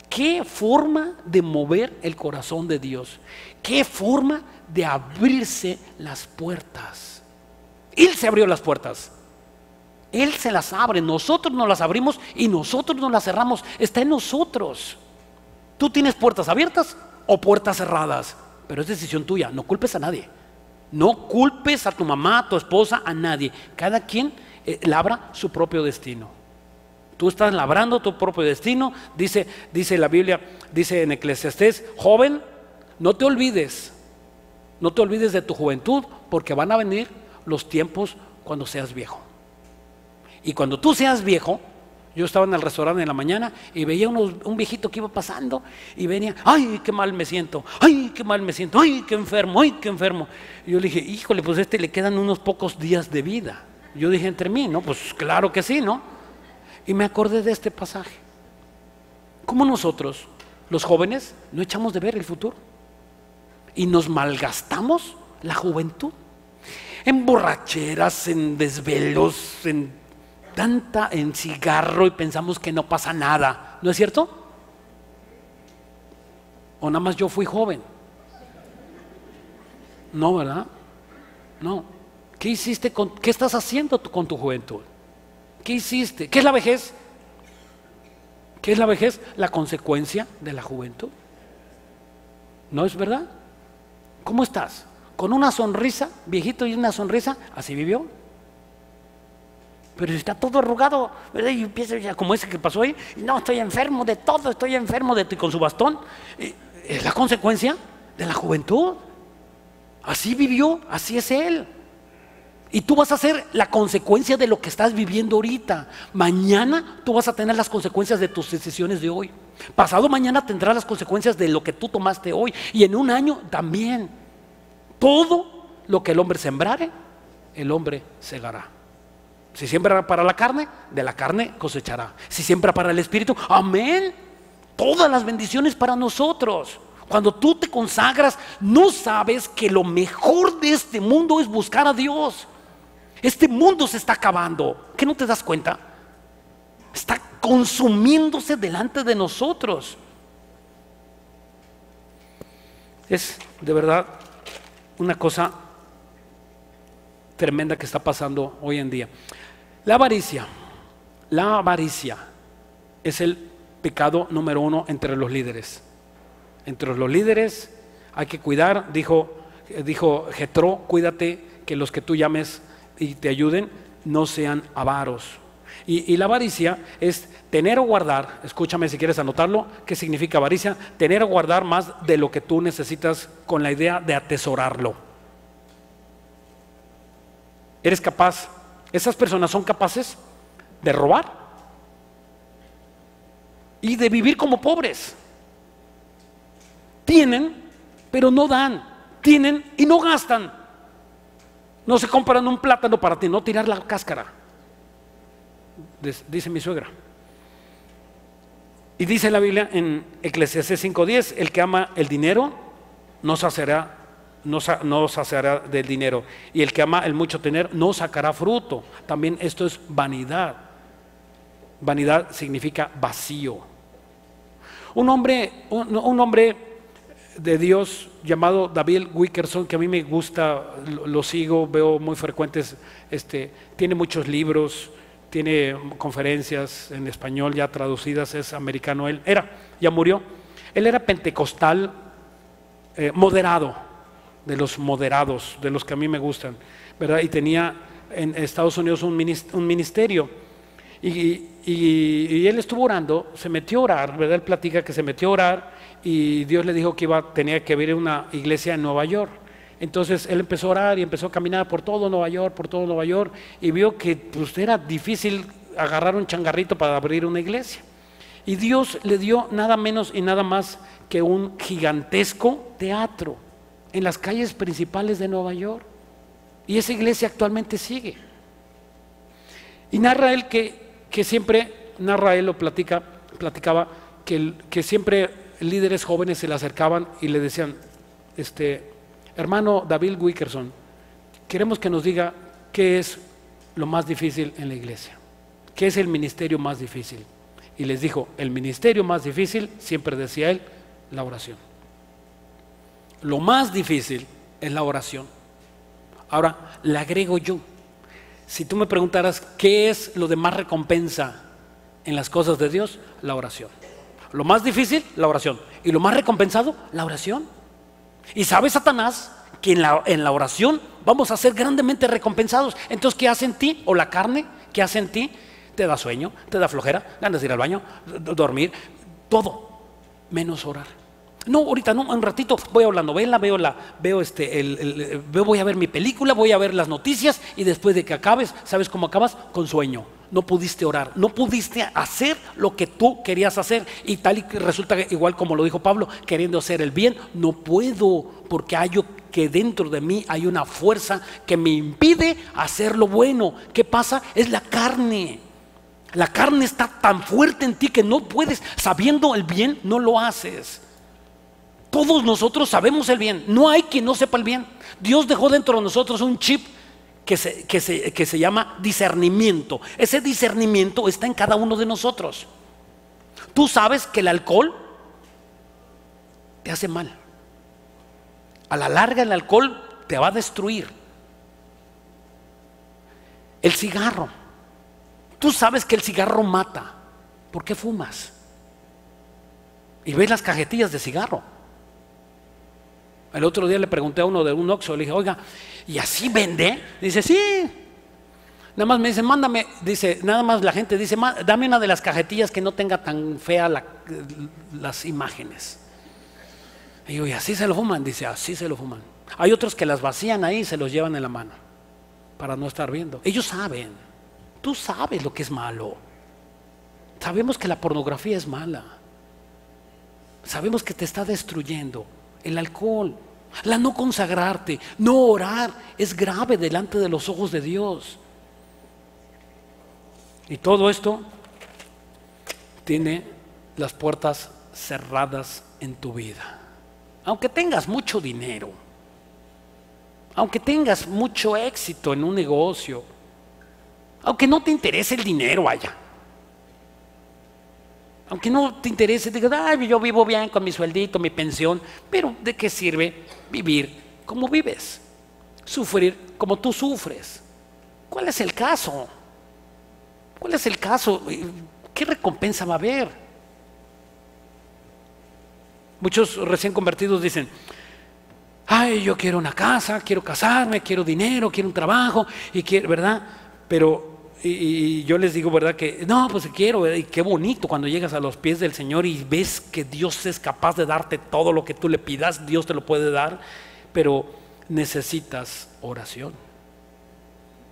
¡Qué forma de mover el corazón de Dios! ¡Qué forma de abrirse las puertas! Él se abrió las puertas. Él se las abre, nosotros nos las abrimos y nosotros nos las cerramos. Está en nosotros. Tú tienes puertas abiertas o puertas cerradas, pero es decisión tuya. No culpes a nadie. No culpes a tu mamá, a tu esposa, a nadie. Cada quien labra su propio destino. Tú estás labrando tu propio destino. Dice la Biblia, dice en Eclesiastés, joven, no te olvides de tu juventud, porque van a venir los tiempos cuando seas viejo. Y cuando tú seas viejo, yo estaba en el restaurante en la mañana y veía un viejito que iba pasando y venía, ay, qué mal me siento, ay, qué mal me siento, ay, qué enfermo, ay, qué enfermo. Y yo le dije, híjole, pues le quedan unos pocos días de vida. Yo dije entre mí, ¿no? Pues claro que sí, ¿no? Y me acordé de este pasaje. ¿Cómo nosotros, los jóvenes, no echamos de ver el futuro? Y nos malgastamos la juventud en borracheras, en desvelos, en cigarro, y pensamos que no pasa nada. ¿No es cierto? ¿O nada más yo fui joven? No, ¿verdad? No. ¿Qué hiciste qué estás haciendo con tu juventud? ¿Qué hiciste? ¿Qué es la vejez? ¿Qué es la vejez? La consecuencia de la juventud. ¿No es verdad? ¿Cómo estás? ¿Con una sonrisa, viejito y una sonrisa? Así vivió. Pero si está todo arrugado, ¿verdad? Y empieza ya como ese que pasó ahí, no, estoy enfermo de todo, estoy enfermo de todo, y con su bastón. Es la consecuencia de la juventud. Así vivió, así es él. Y tú vas a ser la consecuencia de lo que estás viviendo ahorita. Mañana tú vas a tener las consecuencias de tus decisiones de hoy. Pasado mañana tendrás las consecuencias de lo que tú tomaste hoy. Y en un año también. Todo lo que el hombre sembrare, el hombre segará. Si siembra para la carne, de la carne cosechará. Si siembra para el espíritu, amén. Todas las bendiciones para nosotros. Cuando tú te consagras, no sabes que lo mejor de este mundo es buscar a Dios. Este mundo se está acabando. ¿Qué no te das cuenta? Está consumiéndose delante de nosotros. Es de verdad una cosa tremenda que está pasando hoy en día. La avaricia es el pecado número 1 entre los líderes. Entre los líderes hay que cuidar, dijo Jetro, cuídate que los que tú llames y te ayuden no sean avaros. Y la avaricia es tener o guardar, escúchame si quieres anotarlo, ¿qué significa avaricia? Tener o guardar más de lo que tú necesitas con la idea de atesorarlo. ¿Eres capaz? Esas personas son capaces de robar y de vivir como pobres. Tienen, pero no dan. Tienen y no gastan. No se compran un plátano para ti, no tirar la cáscara. Dice mi suegra. Y dice la Biblia en Eclesiastés 5:10, el que ama el dinero no saciará del dinero, y el que ama el mucho tener no sacará fruto. También esto es vanidad. Vanidad significa vacío. Un hombre de Dios llamado David Wilkerson, que a mí me gusta, lo sigo, veo muy frecuentes, tiene muchos libros, tiene conferencias en español ya traducidas, es americano, ya murió. Él era pentecostal, moderado, de los moderados, de los que a mí me gustan, ¿verdad? Y tenía en Estados Unidos un ministerio, y él estuvo orando, se metió a orar, ¿verdad? Él platica que se metió a orar y Dios le dijo que tenía que abrir una iglesia en Nueva York. Entonces él empezó a orar y empezó a caminar por todo Nueva York, y vio que pues, era difícil agarrar un changarrito para abrir una iglesia. Y Dios le dio nada menos y nada más que un gigantesco teatro en las calles principales de Nueva York. Y esa iglesia actualmente sigue. Y narra él que siempre, narra él o platicaba que siempre líderes jóvenes se le acercaban y le decían, hermano David Wickerson, queremos que nos diga qué es lo más difícil en la iglesia, qué es el ministerio más difícil. Y les dijo, el ministerio más difícil, siempre decía él, la oración. Lo más difícil es la oración. Ahora, le agrego yo, si tú me preguntaras qué es lo de más recompensa en las cosas de Dios, la oración. Lo más difícil, la oración. Y lo más recompensado, la oración. Y sabe Satanás que en la oración vamos a ser grandemente recompensados. Entonces, ¿qué hace en ti? O la carne, ¿qué hace en ti? Te da sueño, te da flojera, ganas de ir al baño, dormir, todo, menos orar. No, ahorita no, un ratito voy a ver la novela, voy a ver mi película, voy a ver las noticias y después de que acabes, ¿sabes cómo acabas? Con sueño. No pudiste orar, no pudiste hacer lo que tú querías hacer y tal y resulta que, igual como lo dijo Pablo, queriendo hacer el bien, no puedo porque hallo que dentro de mí hay una fuerza que me impide hacer lo bueno. ¿Qué pasa? Es la carne. La carne está tan fuerte en ti que no puedes, sabiendo el bien, no lo haces. Todos nosotros sabemos el bien, no hay quien no sepa el bien. Dios dejó dentro de nosotros un chip que se llama discernimiento. Ese discernimiento está en cada uno de nosotros. Tú sabes que el alcohol te hace mal. A la larga el alcohol te va a destruir. El cigarro. Tú sabes que el cigarro mata. ¿Por qué fumas? Y ves las cajetillas de cigarro. El otro día le pregunté a uno de un Oxxo, le dije, oiga, ¿y así vende? Dice, sí. Nada más me dice, mándame, dice, nada más la gente dice, dame una de las cajetillas que no tenga tan fea las imágenes. Y digo, ¿y así se lo fuman? Dice, así se lo fuman. Hay otros que las vacían ahí y se los llevan en la mano para no estar viendo. Ellos saben, tú sabes lo que es malo. Sabemos que la pornografía es mala. Sabemos que te está destruyendo. El alcohol, la no consagrarte, no orar, es grave delante de los ojos de Dios. Y todo esto tiene las puertas cerradas en tu vida. Aunque tengas mucho dinero, aunque tengas mucho éxito en un negocio, aunque no te interese el dinero, vaya. Aunque no te interese, digas, ay, yo vivo bien con mi sueldito, mi pensión, pero ¿de qué sirve vivir como vives? Sufrir como tú sufres. ¿Cuál es el caso? ¿Cuál es el caso? ¿Qué recompensa va a haber? Muchos recién convertidos dicen, ay, yo quiero una casa, quiero casarme, quiero dinero, quiero un trabajo, y quiero, ¿verdad? Pero y yo les digo, ¿verdad? Que no, pues quiero, y qué bonito cuando llegas a los pies del Señor y ves que Dios es capaz de darte todo lo que tú le pidas, Dios te lo puede dar, pero necesitas oración.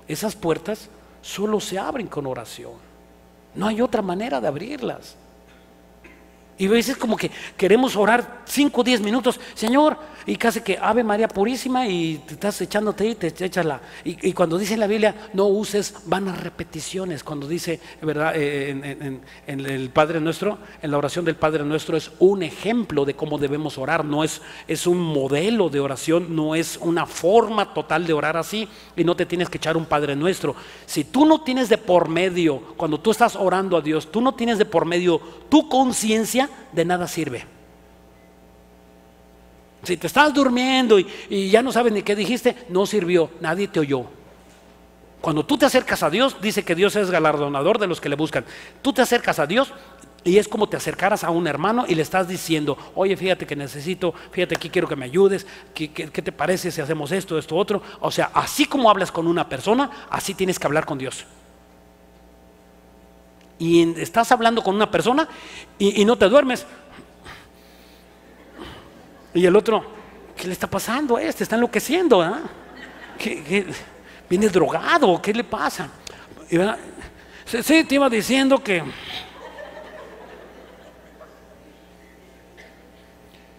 Esas puertas solo se abren con oración, no hay otra manera de abrirlas. Y a veces como que queremos orar 5 o 10 minutos, Señor, y casi que Ave María Purísima y te estás echándote y te echas y cuando dice en la Biblia, no uses vanas repeticiones. Cuando dice, ¿verdad? En el Padre Nuestro, en la oración del Padre Nuestro es un ejemplo de cómo debemos orar, no es un modelo de oración, no es una forma total de orar así, y no te tienes que echar un Padre Nuestro. Si tú no tienes de por medio, cuando tú estás orando a Dios, tú no tienes de por medio tu conciencia, de nada sirve. Si te estás durmiendo y ya no sabes ni qué dijiste, no sirvió, nadie te oyó. Cuando tú te acercas a Dios, dice que Dios es galardonador de los que le buscan. Tú te acercas a Dios y es como te acercaras a un hermano y le estás diciendo, oye, fíjate que necesito, fíjate que quiero que me ayudes, ¿qué te parece si hacemos esto, otro? O sea, así como hablas con una persona, así tienes que hablar con Dios. Y estás hablando con una persona y no te duermes. Y el otro, ¿qué le está pasando a este? Está enloqueciendo, ¿eh? ¿Viene drogado? ¿Qué le pasa? Sí, sí, te iba diciendo que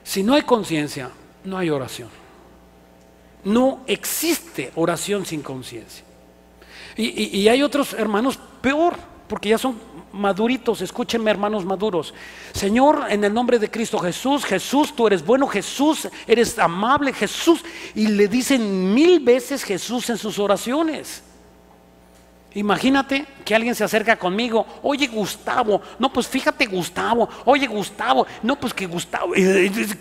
si no hay conciencia, no hay oración. No existe oración sin conciencia. Y hay otros hermanos peor, porque ya son maduritos. Escúchenme, hermanos maduros. Señor, en el nombre de Cristo Jesús, Jesús, tú eres bueno, Jesús, eres amable, Jesús. Y le dicen 1000 veces Jesús en sus oraciones. Imagínate que alguien se acerca conmigo. Oye, Gustavo. No, pues fíjate, Gustavo. Oye, Gustavo. No, pues que Gustavo.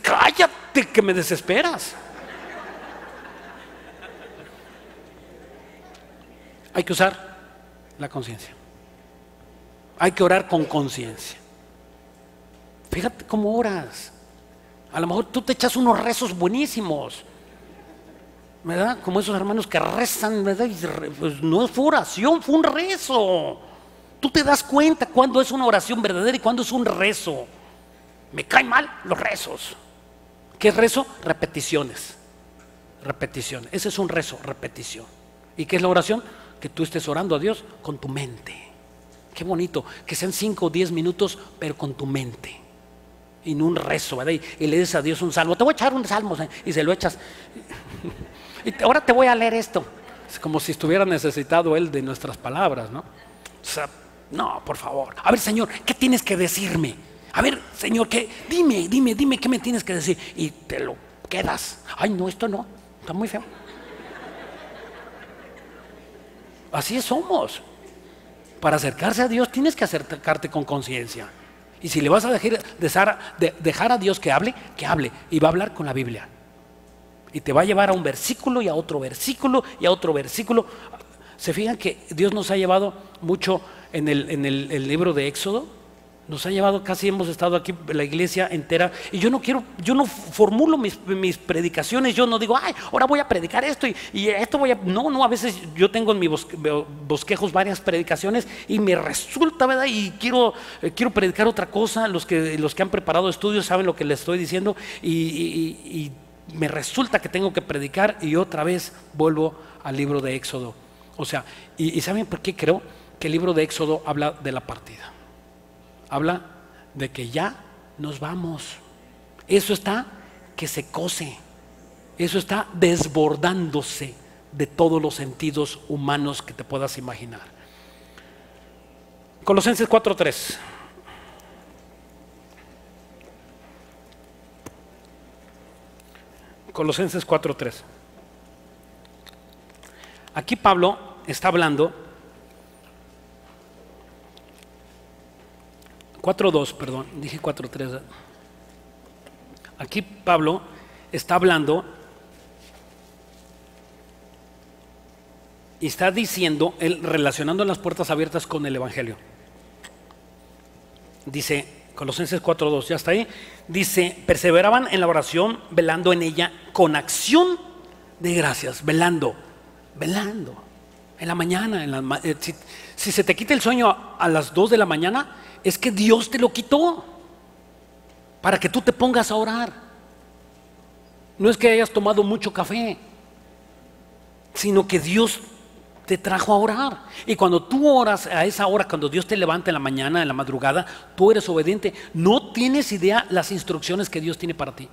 Cállate, que me desesperas. Hay que usar la conciencia. Hay que orar con conciencia. Fíjate cómo oras. A lo mejor tú te echas unos rezos buenísimos, ¿verdad? Como esos hermanos que rezan, ¿verdad? Pues no fue oración, fue un rezo. Tú te das cuenta cuándo es una oración verdadera y cuándo es un rezo. Me caen mal los rezos. ¿Qué es rezo? Repeticiones. Repetición. Ese es un rezo, repetición. ¿Y qué es la oración? Que tú estés orando a Dios con tu mente. Qué bonito, que sean 5 o 10 minutos, pero con tu mente. Y no un rezo, ¿verdad? Y le dices a Dios un salmo. Te voy a echar un salmo, ¿eh? Y se lo echas. Y ahora te voy a leer esto. Es como si estuviera necesitado Él de nuestras palabras, ¿no? O sea, no, por favor. A ver, Señor, ¿qué tienes que decirme? A ver, Señor, dime, ¿qué me tienes que decir? Y te lo quedas. Ay, no, esto no, está muy feo. Así somos. Para acercarse a Dios tienes que acercarte con conciencia. Y si le vas a dejar a Dios que hable, y va a hablar con la Biblia. Y te va a llevar a un versículo y a otro versículo y a otro versículo. ¿Se fijan que Dios nos ha llevado mucho en el libro de Éxodo? Nos ha llevado, casi hemos estado aquí la iglesia entera. Y yo no formulo mis predicaciones. Yo no digo, ay, ahora voy a predicar esto y esto voy a... No, a veces yo tengo en mi bosquejos varias predicaciones y me resulta, ¿verdad? Y quiero predicar otra cosa. Los que han preparado estudios saben lo que les estoy diciendo. Y me resulta que tengo que predicar y otra vez vuelvo al libro de Éxodo. O sea, ¿y saben por qué creo que el libro de Éxodo habla de la partida? Habla de que ya nos vamos. Eso está que se cose. Eso está desbordándose de todos los sentidos humanos que te puedas imaginar. Colosenses 4:3. Colosenses 4:3. Aquí Pablo está hablando 4:2, perdón, dije 4:3. Aquí Pablo está hablando y está diciendo, él relacionando las puertas abiertas con el Evangelio. Dice, Colosenses 4:2, ya está ahí. Dice, perseveraban en la oración, velando en ella con acción de gracias, velando. En la mañana, si se te quita el sueño a las 2 de la mañana, es que Dios te lo quitó para que tú te pongas a orar. No es que hayas tomado mucho café, sino que Dios te trajo a orar. Y cuando tú oras a esa hora, cuando Dios te levanta en la mañana, en la madrugada, tú eres obediente. No tienes idea las instrucciones que Dios tiene para ti.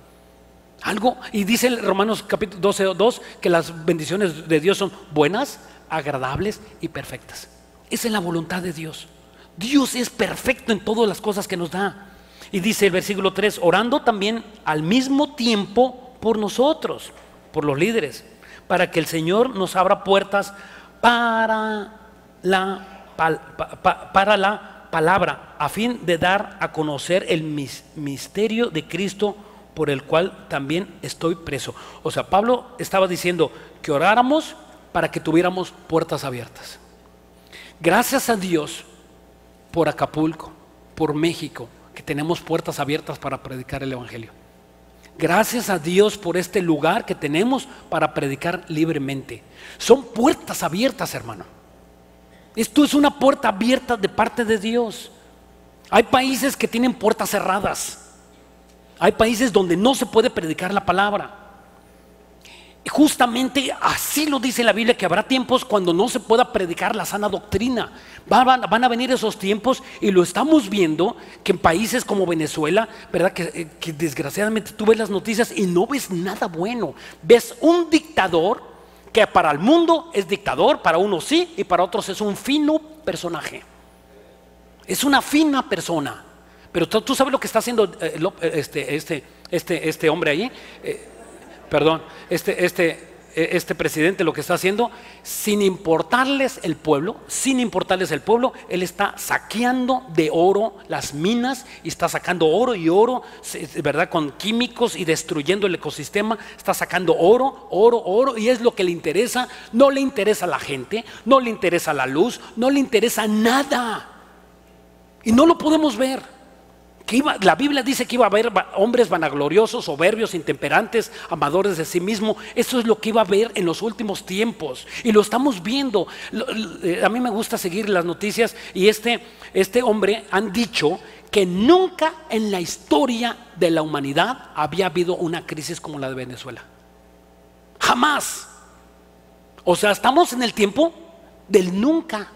Y dice en Romanos capítulo 12:2 que las bendiciones de Dios son buenas, agradables y perfectas. Esa es la voluntad de Dios. Dios es perfecto en todas las cosas que nos da. Y dice el versículo 3, orando también al mismo tiempo por nosotros, por los líderes, para que el Señor nos abra puertas para la palabra, a fin de dar a conocer el misterio de Cristo, por el cual también estoy preso. O sea, Pablo estaba diciendo que oráramos para que tuviéramos puertas abiertas. Gracias a Dios por Acapulco, por México, que tenemos puertas abiertas para predicar el Evangelio. Gracias a Dios por este lugar que tenemos para predicar libremente. Son puertas abiertas, hermano. Esto es una puerta abierta de parte de Dios. Hay países que tienen puertas cerradas. Hay países donde no se puede predicar la palabra. Justamente así lo dice la Biblia, que habrá tiempos cuando no se pueda predicar la sana doctrina. Van a venir esos tiempos, y lo estamos viendo, que en países como Venezuela, ¿verdad? Que desgraciadamente tú ves las noticias y no ves nada bueno. Ves un dictador que para el mundo es dictador, para unos sí y para otros es un fino personaje. Es una fina persona. Pero tú sabes lo que está haciendo este hombre ahí, perdón, este presidente, lo que está haciendo, sin importarles el pueblo, él está saqueando de oro las minas y está sacando oro y oro, ¿verdad? Con químicos y destruyendo el ecosistema. Está sacando oro, y es lo que le interesa. No le interesa a la gente, no le interesa la luz, no le interesa nada. Y no lo podemos ver. La Biblia dice que iba a haber hombres vanagloriosos, soberbios, intemperantes, amadores de sí mismo. Eso es lo que iba a haber en los últimos tiempos, y lo estamos viendo. A mí me gusta seguir las noticias, y este hombre han dicho que nunca en la historia de la humanidad había habido una crisis como la de Venezuela. Jamás. O sea, estamos en el tiempo del nunca.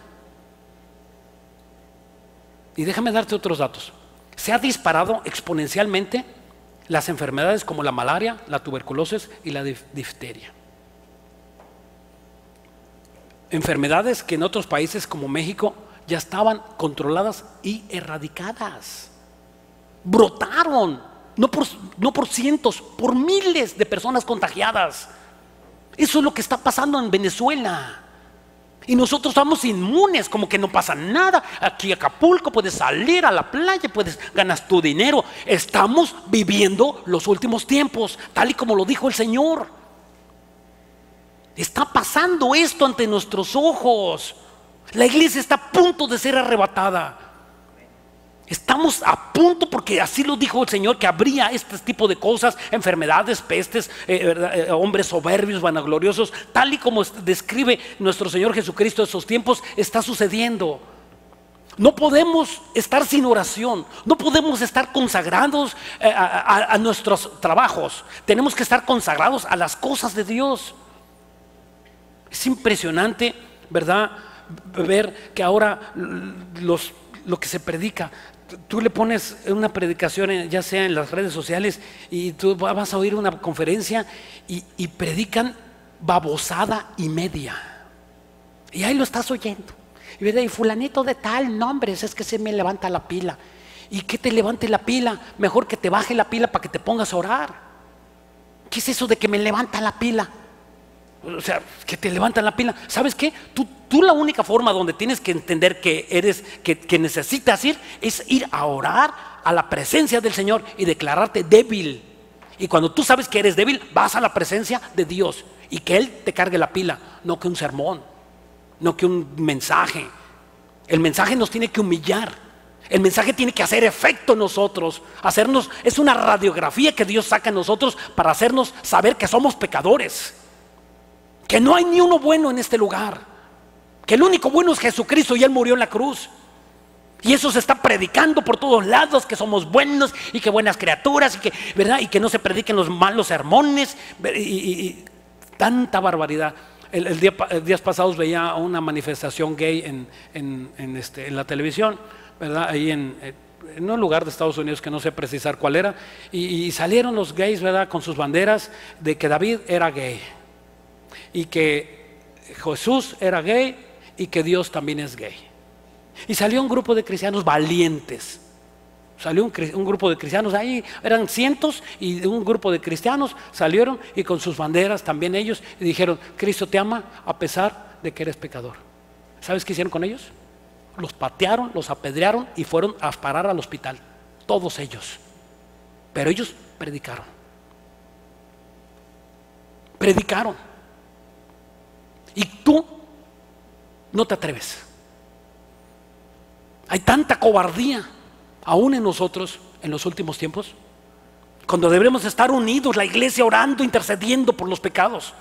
Y déjame darte otros datos. Se ha disparado exponencialmente las enfermedades como la malaria, la tuberculosis y la difteria. Enfermedades que en otros países como México ya estaban controladas y erradicadas. Brotaron, no por cientos, por miles de personas contagiadas. Eso es lo que está pasando en Venezuela. Y nosotros estamos inmunes, como que no pasa nada. Aquí Acapulco, puedes salir a la playa, ganas tu dinero. Estamos viviendo los últimos tiempos, tal y como lo dijo el Señor. Está pasando esto ante nuestros ojos. La iglesia está a punto de ser arrebatada. Estamos a punto, porque así lo dijo el Señor, que habría este tipo de cosas, enfermedades, pestes, hombres soberbios, vanagloriosos, tal y como describe nuestro Señor Jesucristo. Esos tiempos está sucediendo. No podemos estar sin oración, no podemos estar consagrados a nuestros trabajos. Tenemos que estar consagrados a las cosas de Dios. Es impresionante, ¿verdad?, ver que ahora lo que se predica, tú le pones una predicación, ya sea en las redes sociales, y tú vas a oír una conferencia y predican babosada y media, y ahí lo estás oyendo. Y fulanito de tal, nombres, es que se me levanta la pila. ¿Y qué te levante la pila? Mejor que te baje la pila para que te pongas a orar. ¿Qué es eso de que me levanta la pila? O sea, que te levantan la pila. ¿Sabes qué? Tú la única forma donde tienes que entender que necesitas ir, es ir a orar a la presencia del Señor y declararte débil. Y cuando tú sabes que eres débil, vas a la presencia de Dios y que Él te cargue la pila, no que un sermón, no que un mensaje. El mensaje nos tiene que humillar. El mensaje tiene que hacer efecto en nosotros, es una radiografía que Dios saca en nosotros para hacernos saber que somos pecadores, que no hay ni uno bueno en este lugar, que el único bueno es Jesucristo, y Él murió en la cruz. Y eso se está predicando por todos lados, que somos buenos y que buenas criaturas, ¿verdad? Y que no se prediquen los malos sermones y tanta barbaridad. Días pasados veía una manifestación gay en la televisión, ¿verdad? Ahí en un lugar de Estados Unidos que no sé precisar cuál era, y salieron los gays, ¿verdad?, con sus banderas de que David era gay, y que Jesús era gay, y que Dios también es gay. Y salió un grupo de cristianos valientes. Salió un grupo de cristianos, ahí eran cientos, y un grupo de cristianos salieron y con sus banderas también ellos, y dijeron: Cristo te ama a pesar de que eres pecador. ¿Sabes qué hicieron con ellos? Los patearon, los apedrearon y fueron a parar al hospital, todos ellos. Pero ellos predicaron. Y tú no te atreves. Hay tanta cobardía aún en nosotros en los últimos tiempos, cuando deberemos estar unidos, la iglesia orando, intercediendo por los pecados,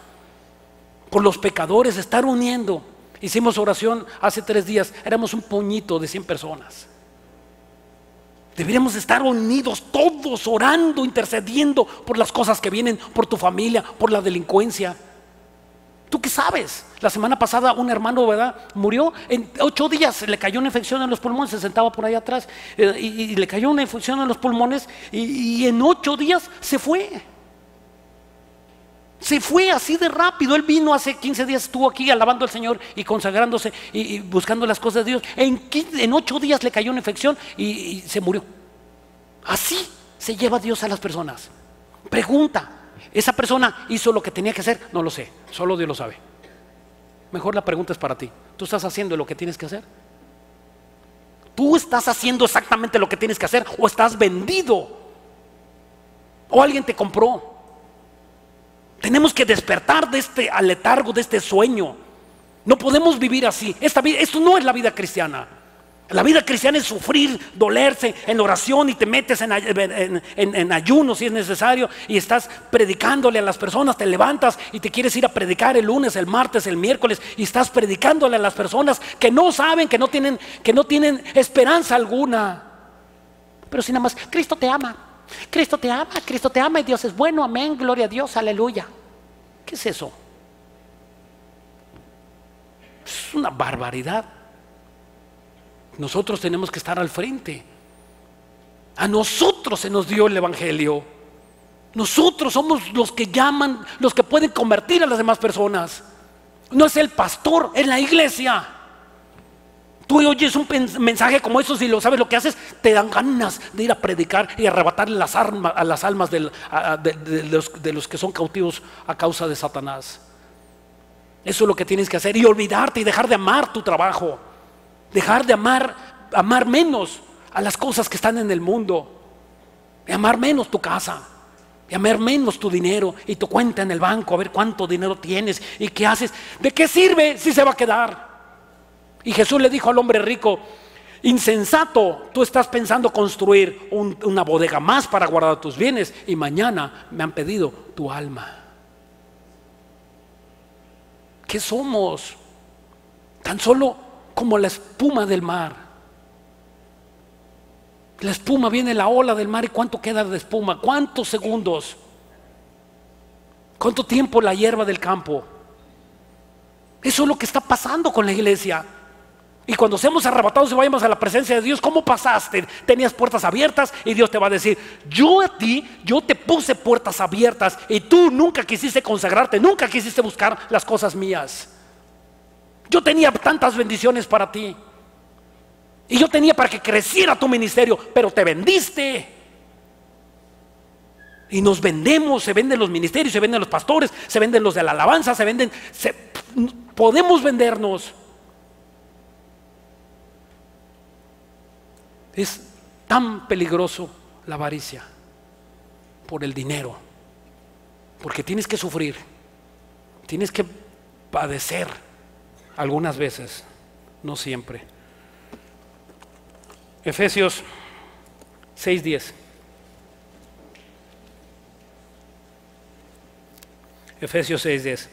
por los pecadores, estar uniendo. Hicimos oración hace 3 días, éramos un puñito de 100 personas. Deberíamos estar unidos todos, orando, intercediendo por las cosas que vienen, por tu familia, por la delincuencia. ¿Tú qué sabes? La semana pasada un hermano, ¿verdad?, murió. En 8 días le cayó una infección en los pulmones, se sentaba por ahí atrás y le cayó una infección en los pulmones y en 8 días se fue. Se fue así de rápido. Él vino hace 15 días, estuvo aquí alabando al Señor y consagrándose y buscando las cosas de Dios. En 8 días le cayó una infección y se murió. Así se lleva Dios a las personas. Pregunta, ¿esa persona hizo lo que tenía que hacer? No lo sé, solo Dios lo sabe. Mejor la pregunta es para ti. ¿Tú estás haciendo lo que tienes que hacer? ¿Tú estás haciendo exactamente lo que tienes que hacer o estás vendido? ¿O alguien te compró? Tenemos que despertar de este letargo, de este sueño. No podemos vivir así. Esto no es la vida cristiana. La vida cristiana es sufrir, dolerse en oración y te metes en ayuno si es necesario y estás predicándole a las personas, te levantas y te quieres ir a predicar el lunes, el martes, el miércoles y estás predicándole a las personas que no saben, que no tienen esperanza alguna. Pero si nada más, Cristo te ama, Cristo te ama, Cristo te ama y Dios es bueno, amén, gloria a Dios, aleluya. ¿Qué es eso? Es una barbaridad. Nosotros tenemos que estar al frente. A nosotros se nos dio el evangelio. Nosotros somos los que llaman, los que pueden convertir a las demás personas. No es el pastor, es la iglesia. Tú oyes un mensaje como eso, si lo sabes lo que haces, te dan ganas de ir a predicar y arrebatarle a las almas de los que son cautivos a causa de Satanás. Eso es lo que tienes que hacer y olvidarte y dejar de amar tu trabajo. Dejar de amar menos a las cosas que están en el mundo, de amar menos tu casa, de amar menos tu dinero y tu cuenta en el banco, a ver cuánto dinero tienes y qué haces. ¿De qué sirve si se va a quedar? Y Jesús le dijo al hombre rico: insensato, tú estás pensando construir una bodega más para guardar tus bienes y mañana me han pedido tu alma. ¿Qué somos? Tan solo como la espuma del mar. La espuma, viene la ola del mar y ¿cuánto queda de espuma? ¿Cuántos segundos? ¿Cuánto tiempo la hierba del campo? Eso es lo que está pasando con la iglesia. Y cuando seamos arrebatados y vayamos a la presencia de Dios, ¿cómo pasaste? Tenías puertas abiertas y Dios te va a decir: yo te puse puertas abiertas y tú nunca quisiste consagrarte, nunca quisiste buscar las cosas mías. Yo tenía tantas bendiciones para ti y yo tenía para que creciera tu ministerio, pero te vendiste. Y nos vendemos, se venden los ministerios, se venden los pastores, se venden los de la alabanza, podemos vendernos. Es tan peligroso la avaricia por el dinero, porque tienes que sufrir, tienes que padecer algunas veces, no siempre. Efesios 6:10. Efesios 6:10.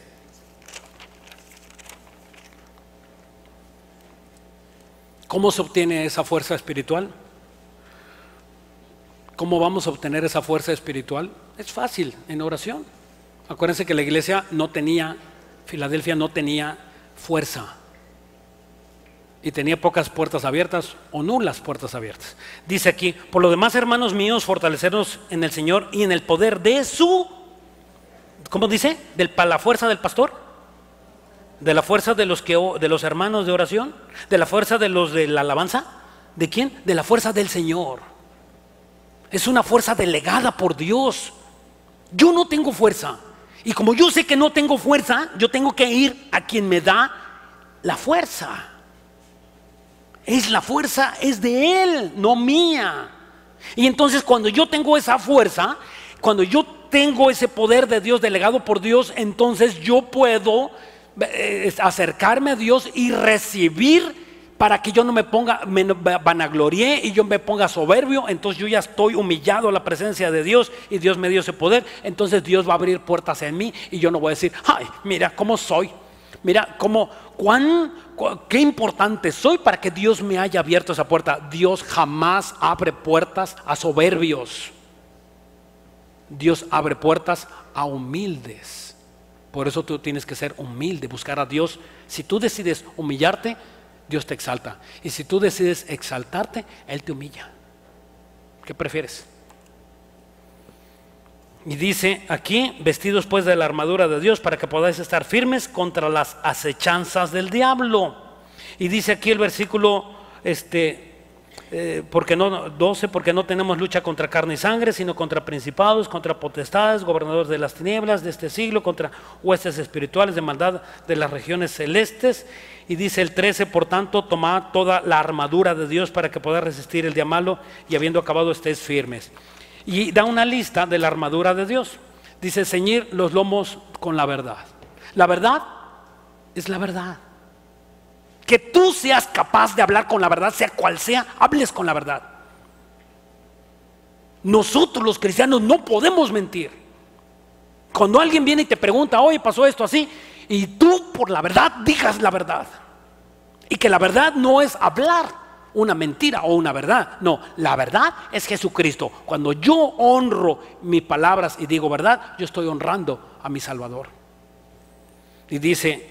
¿Cómo se obtiene esa fuerza espiritual? ¿Cómo vamos a obtener esa fuerza espiritual? Es fácil, en oración. Acuérdense que la iglesia Filadelfia no tenía fuerza y tenía pocas puertas abiertas o nulas puertas abiertas. Dice aquí: por lo demás, hermanos míos, fortalecernos en el Señor y en el poder de su, ¿cómo dice? La fuerza del pastor, de la fuerza de los hermanos de oración, de la fuerza de los de la alabanza. ¿De quién? De la fuerza del Señor. Es una fuerza delegada por Dios. Yo no tengo fuerza, y como yo sé que no tengo fuerza, yo tengo que ir a quien me da la fuerza. La fuerza es de Él, no mía. Y entonces cuando yo tengo esa fuerza, cuando yo tengo ese poder de Dios delegado por Dios, entonces yo puedo acercarme a Dios y recibir, para que yo no me vanaglorie y yo me ponga soberbio. Entonces yo ya estoy humillado a la presencia de Dios y Dios me dio ese poder. Entonces Dios va a abrir puertas en mí y yo no voy a decir: ay, mira cómo soy, mira cuán qué importante soy para que Dios me haya abierto esa puerta. Dios jamás abre puertas a soberbios. Dios abre puertas a humildes. Por eso tú tienes que ser humilde, buscar a Dios. Si tú decides humillarte, Dios te exalta. Y si tú decides exaltarte, Él te humilla. ¿Qué prefieres? Y dice aquí, vestidos pues de la armadura de Dios para que podáis estar firmes contra las acechanzas del diablo. Y dice aquí el versículo porque no 12, porque no tenemos lucha contra carne y sangre, sino contra principados, contra potestades, gobernadores de las tinieblas de este siglo, contra huestes espirituales de maldad de las regiones celestes. Y dice el 13, por tanto, tomad toda la armadura de Dios para que podáis resistir el día malo y habiendo acabado estéis firmes. Y da una lista de la armadura de Dios. Dice, ceñir los lomos con la verdad. La verdad es la verdad. Que tú seas capaz de hablar con la verdad, sea cual sea, hables con la verdad. Nosotros los cristianos no podemos mentir. Cuando alguien viene y te pregunta, oye, pasó esto así, y tú por la verdad digas la verdad. Y que la verdad no es hablar una mentira o una verdad. No, la verdad es Jesucristo. Cuando yo honro mis palabras y digo verdad, yo estoy honrando a mi Salvador. Y dice,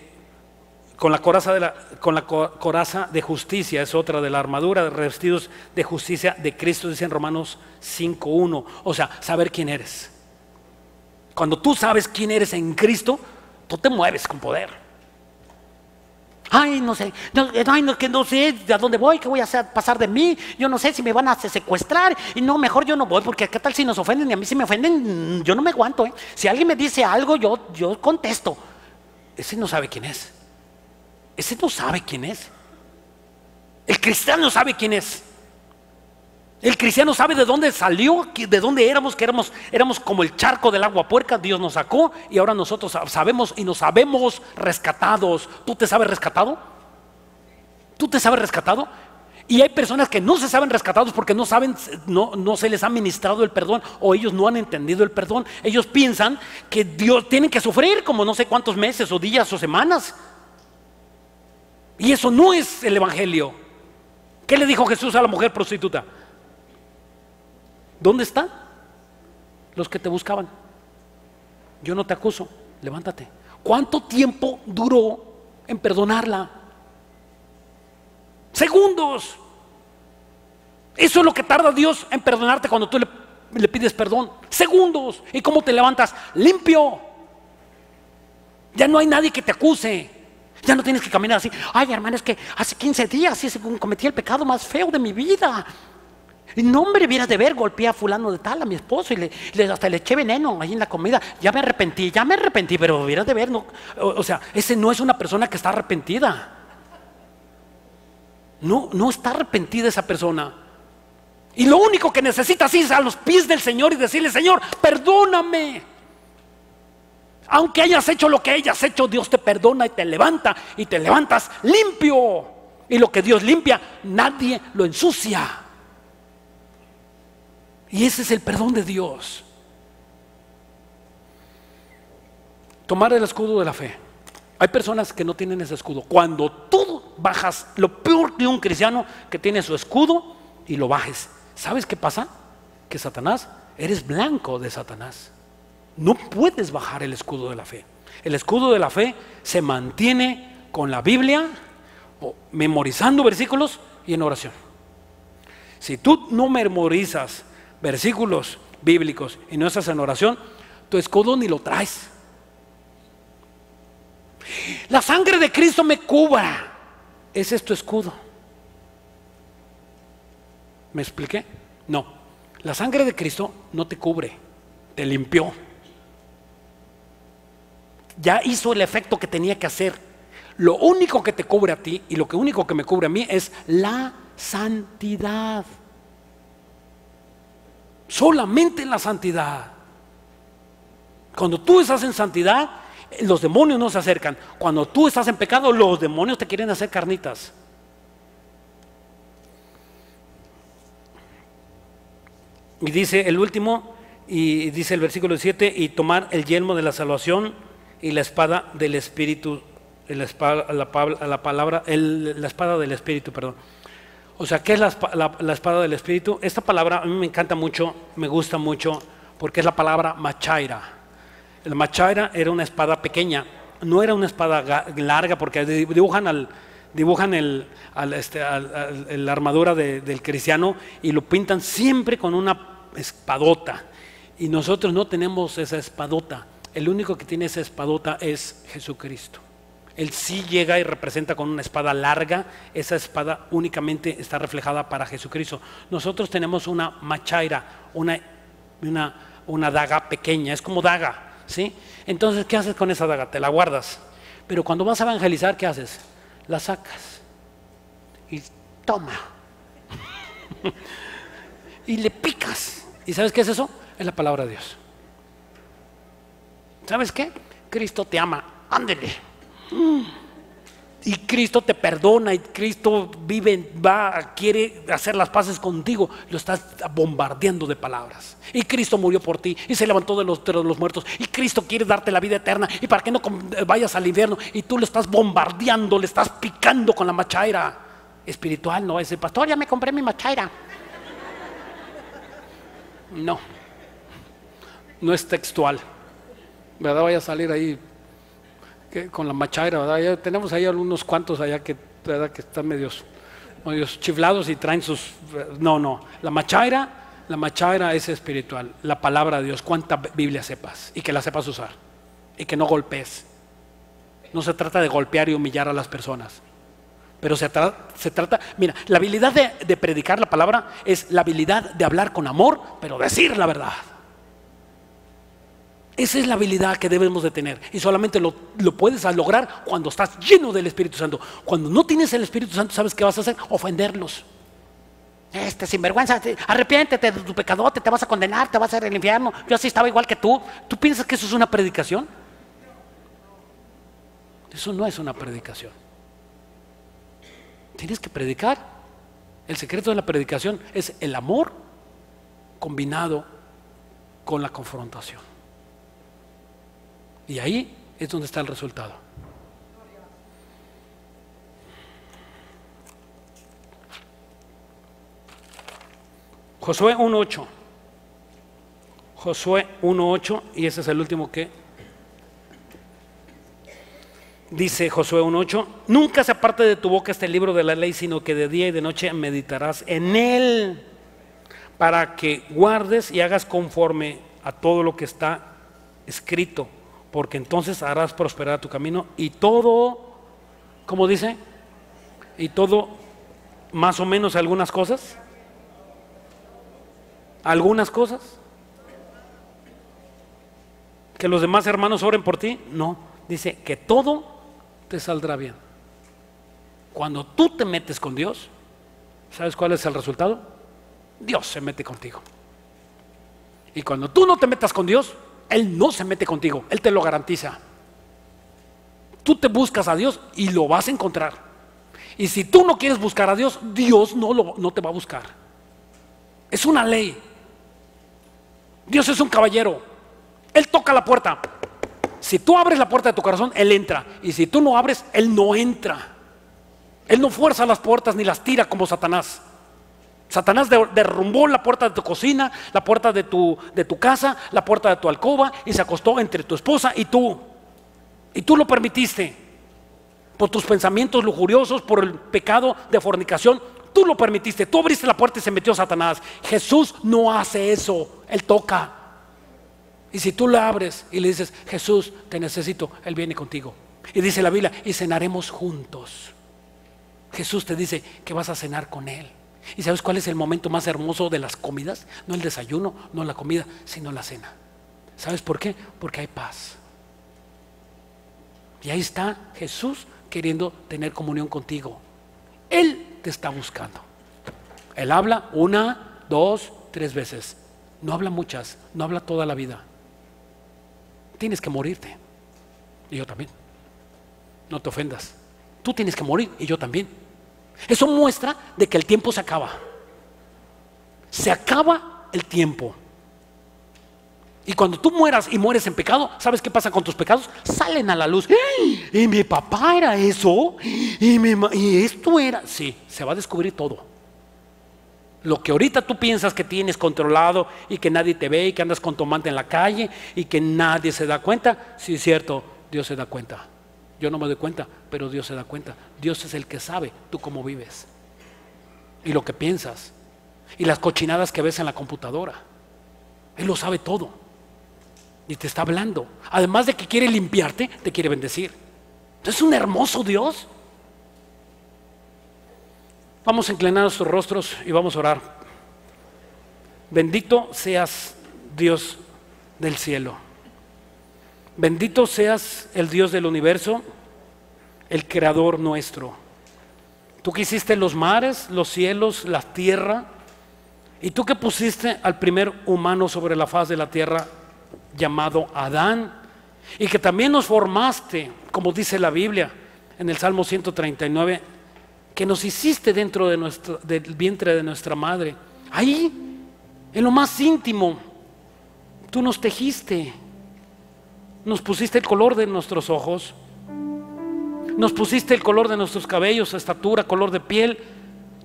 con la coraza de justicia, es otra de la armadura, de revestidos de justicia de Cristo, dice en Romanos 5:1. O sea, saber quién eres. Cuando tú sabes quién eres en Cristo, tú te mueves con poder. Ay, no sé, que no sé a dónde voy, qué voy a hacer, pasar de mí. Yo no sé si me van a secuestrar. Y no, mejor yo no voy, porque qué tal si nos ofenden. Y a mí si me ofenden, yo no me aguanto, ¿eh? Si alguien me dice algo, yo contesto. Ese no sabe quién es. Ese no sabe quién es. El cristiano sabe quién es. El cristiano sabe de dónde salió, de dónde éramos, que éramos como el charco del agua puerca. Dios nos sacó y ahora nosotros sabemos y nos sabemos rescatados. ¿Tú te sabes rescatado? ¿Tú te sabes rescatado? Y hay personas que no se saben rescatados porque no saben, no se les ha ministrado el perdón, o ellos no han entendido el perdón. Ellos piensan que Dios tienen que sufrir como no sé cuántos meses o días o semanas. Y eso no es el evangelio. ¿Qué le dijo Jesús a la mujer prostituta? ¿Dónde están los que te buscaban? Yo no te acuso, levántate. ¿Cuánto tiempo duró en perdonarla? Segundos. Eso es lo que tarda Dios en perdonarte cuando tú le pides perdón. Segundos. ¿Y cómo te levantas? Limpio. Ya no hay nadie que te acuse. Ya no tienes que caminar así. Ay, hermano, es que hace 15 días cometí el pecado más feo de mi vida. Y no, hombre, vieras de ver, golpeé a fulano de tal, a mi esposo, y hasta le eché veneno ahí en la comida. Ya me arrepentí, pero vieras de ver, no, o sea, ese no es una persona que está arrepentida. No está arrepentida esa persona. Y lo único que necesitas es ir a los pies del Señor y decirle, Señor, perdóname. Aunque hayas hecho lo que hayas hecho, Dios te perdona y te levanta, y te levantas limpio. Y lo que Dios limpia, nadie lo ensucia. Y ese es el perdón de Dios. Tomar el escudo de la fe. Hay personas que no tienen ese escudo. Cuando tú bajas, lo peor de un cristiano que tiene su escudo y lo bajes, ¿sabes qué pasa? Que Satanás, eres blanco de Satanás. No puedes bajar el escudo de la fe. El escudo de la fe se mantiene con la Biblia, o memorizando versículos y en oración. Si tú no memorizas versículos bíblicos y no estás en oración, tu escudo ni lo traes. La sangre de Cristo me cubra. Ese es tu escudo. ¿Me expliqué? No, la sangre de Cristo no te cubre, te limpió. Ya hizo el efecto que tenía que hacer. Lo único que te cubre a ti y lo único que me cubre a mí es la santidad. Solamente la santidad. Cuando tú estás en santidad, los demonios no se acercan. Cuando tú estás en pecado, los demonios te quieren hacer carnitas. Y dice el último, y dice el versículo 7, y tomar el yelmo de la salvación y la espada del Espíritu, la espada del Espíritu, perdón. O sea, ¿qué es la espada del Espíritu? Esta palabra a mí me encanta mucho, me gusta mucho, porque es la palabra machaira. El machaira era una espada pequeña, no era una espada larga, porque dibujan la armadura del cristiano y lo pintan siempre con una espadota. Y nosotros no tenemos esa espadota. El único que tiene esa espadota es Jesucristo. Él sí llega y representa con una espada larga. Esa espada únicamente está reflejada para Jesucristo. Nosotros tenemos una machaira, una daga pequeña, es como daga, ¿sí? Entonces, ¿qué haces con esa daga? Te la guardas. Pero cuando vas a evangelizar, ¿qué haces? La sacas y toma y le picas. ¿Y sabes qué es eso? Es la palabra de Dios. ¿Sabes qué? Cristo te ama, ándele. Y Cristo te perdona, y Cristo quiere hacer las paces contigo. Lo estás bombardeando de palabras. Y Cristo murió por ti y se levantó de los muertos. Y Cristo quiere darte la vida eterna. Y para que no vayas al infierno. Y tú lo estás bombardeando, le estás picando con la machaira espiritual. No, ese pastor, ya me compré mi machaira. No es textual, ¿verdad? Vaya a salir ahí con la machaira, ¿verdad? Ya tenemos ahí algunos cuantos allá ¿verdad? Que están medios chiflados y traen sus... No, la machaira es espiritual, la palabra de Dios. Cuánta Biblia sepas y que la sepas usar y que no golpees. No se trata de golpear y humillar a las personas, pero se trata, mira, la habilidad de predicar la palabra es la habilidad de hablar con amor, pero decir la verdad. Esa es la habilidad que debemos de tener, y solamente lo puedes lograr cuando estás lleno del Espíritu Santo. Cuando no tienes el Espíritu Santo, ¿sabes qué vas a hacer? Ofenderlos. Sinvergüenza, arrepiéntete de tu pecado, te vas a condenar, te vas a ir al infierno. Yo así estaba igual que tú. ¿Tú piensas que eso es una predicación? Eso no es una predicación. Tienes que predicar. El secreto de la predicación es el amor combinado con la confrontación. Y ahí es donde está el resultado. Josué 1:8. Josué 1:8, y ese es el último que dice Josué 1:8. Nunca se aparte de tu boca este libro de la ley, sino que de día y de noche meditarás en él, para que guardes y hagas conforme a todo lo que está escrito, porque entonces harás prosperar tu camino y todo, ¿cómo dice? Y todo, más o menos algunas cosas. Que los demás hermanos oren por ti. No, dice que todo te saldrá bien. Cuando tú te metes con Dios, ¿sabes cuál es el resultado? Dios se mete contigo. Y cuando tú no te metas con Dios, Él no se mete contigo, Él te lo garantiza. Tú te buscas a Dios y lo vas a encontrar. Y si tú no quieres buscar a Dios, Dios no te va a buscar. Es una ley. Dios es un caballero. Él toca la puerta. Si tú abres la puerta de tu corazón, Él entra. Y si tú no abres, Él no entra. Él no fuerza las puertas ni las tira como Satanás. Satanás derrumbó la puerta de tu cocina, la puerta de tu casa, la puerta de tu alcoba, y se acostó entre tu esposa y tú. Y tú lo permitiste. Por tus pensamientos lujuriosos, por el pecado de fornicación, tú lo permitiste. Tú abriste la puerta y se metió Satanás. Jesús no hace eso. Él toca. Y si tú le abres y le dices, Jesús, te necesito, Él viene contigo. Y dice la Biblia, y cenaremos juntos. Jesús te dice que vas a cenar con Él. ¿Y sabes cuál es el momento más hermoso de las comidas? No el desayuno, no la comida, sino la cena. ¿Sabes por qué? Porque hay paz. Y ahí está Jesús queriendo tener comunión contigo. Él te está buscando. Él habla 1, 2, 3 veces. No habla muchas, no habla toda la vida. Tienes que morirte. Y yo también. No te ofendas. Tú tienes que morir y yo también. Eso muestra de que el tiempo se acaba. Se acaba el tiempo. Y cuando tú mueras y mueres en pecado, ¿sabes qué pasa con tus pecados? Salen a la luz. ¡Ey! Y mi papá era eso, y esto era. Sí, se va a descubrir todo. Lo que ahorita tú piensas que tienes controlado y que nadie te ve y que andas con tu amante en la calle y que nadie se da cuenta, sí es cierto, Dios se da cuenta. Yo no me doy cuenta, pero Dios se da cuenta. Dios es el que sabe tú cómo vives y lo que piensas y las cochinadas que ves en la computadora. Él lo sabe todo y te está hablando. Además de que quiere limpiarte, te quiere bendecir. Entonces es un hermoso Dios. Vamos a inclinar nuestros rostros y vamos a orar. Bendito seas, Dios del cielo. Bendito seas el Dios del universo, el creador nuestro. Tú que hiciste los mares, los cielos, la tierra, y tú que pusiste al primer humano sobre la faz de la tierra llamado Adán, y que también nos formaste, como dice la Biblia en el Salmo 139, que nos hiciste dentro de del vientre de nuestra madre. Ahí, en lo más íntimo, tú nos tejiste, nos pusiste el color de nuestros ojos, nos pusiste el color de nuestros cabellos, estatura, color de piel.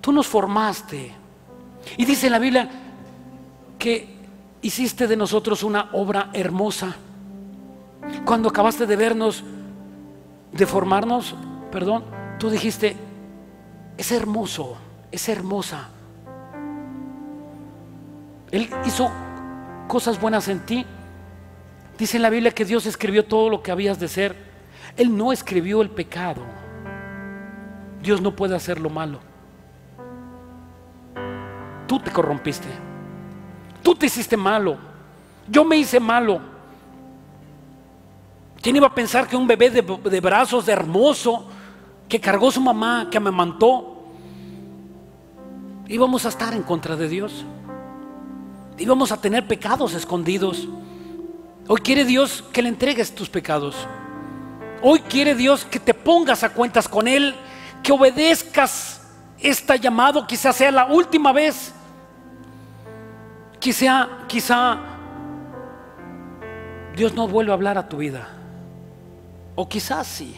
Tú nos formaste. Y dice la Biblia que hiciste de nosotros una obra hermosa. Cuando acabaste de vernos, de formarnos, perdón, tú dijiste: es hermoso, es hermosa. Él hizo cosas buenas en ti. Dice en la Biblia que Dios escribió todo lo que habías de ser. Él no escribió el pecado. Dios no puede hacer lo malo. Tú te corrompiste. Tú te hiciste malo. Yo me hice malo. ¿Quién iba a pensar que un bebé de brazos, de hermoso, que cargó su mamá, que amamantó, íbamos a estar en contra de Dios? Íbamos a tener pecados escondidos. Hoy quiere Dios que le entregues tus pecados. Hoy quiere Dios que te pongas a cuentas con Él, que obedezcas este llamado. Quizá sea la última vez. Quizá Dios no vuelva a hablar a tu vida. O quizás sí.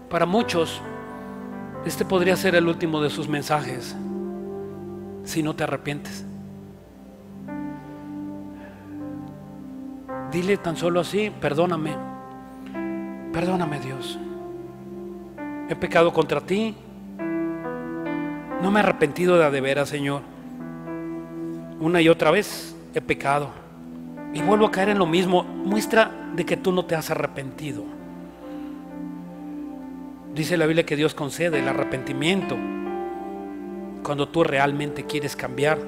Para muchos, este podría ser el último de sus mensajes, si no te arrepientes. Dile tan solo así: perdóname, perdóname, Dios. He pecado contra ti. No me he arrepentido de a de veras, Señor. Una y otra vez he pecado y vuelvo a caer en lo mismo. Muestra de que tú no te has arrepentido. Dice la Biblia que Dios concede el arrepentimiento cuando tú realmente quieres cambiar,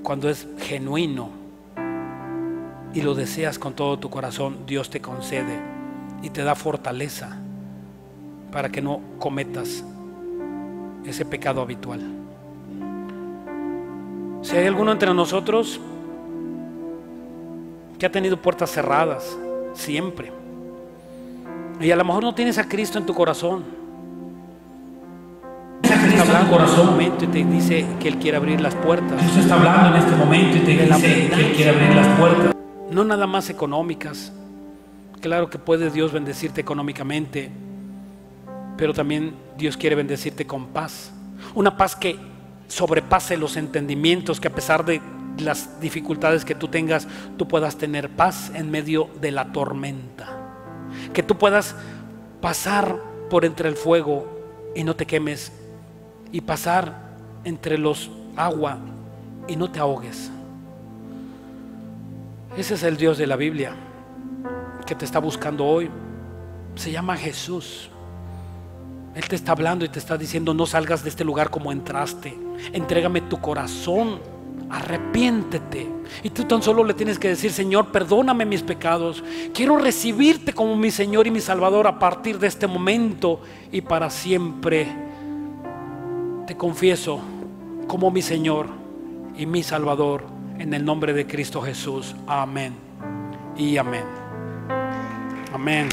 cuando es genuino y lo deseas con todo tu corazón. Dios te concede y te da fortaleza para que no cometas ese pecado habitual. Si hay alguno entre nosotros que ha tenido puertas cerradas siempre, y a lo mejor no tienes a Cristo en tu corazón, Dios está hablando en este momento y te dice que Él quiere abrir las puertas. Dios está hablando en este momento y te dice que Él quiere abrir las puertas. No nada más económicas. Claro que puede Dios bendecirte económicamente, pero también Dios quiere bendecirte con paz. Una paz que sobrepase los entendimientos, que a pesar de las dificultades que tú tengas, tú puedas tener paz en medio de la tormenta. Que tú puedas pasar por entre el fuego y no te quemes, y pasar entre los agua y no te ahogues. Ese es el Dios de la Biblia que te está buscando hoy. Se llama Jesús. Él te está hablando y te está diciendo: no salgas de este lugar como entraste. Entrégame tu corazón, arrepiéntete. Y tú tan solo le tienes que decir: Señor, perdóname mis pecados. Quiero recibirte como mi Señor y mi Salvador a partir de este momento y para siempre. Te confieso como mi Señor y mi Salvador, en el nombre de Cristo Jesús. Amén y amén. Amén.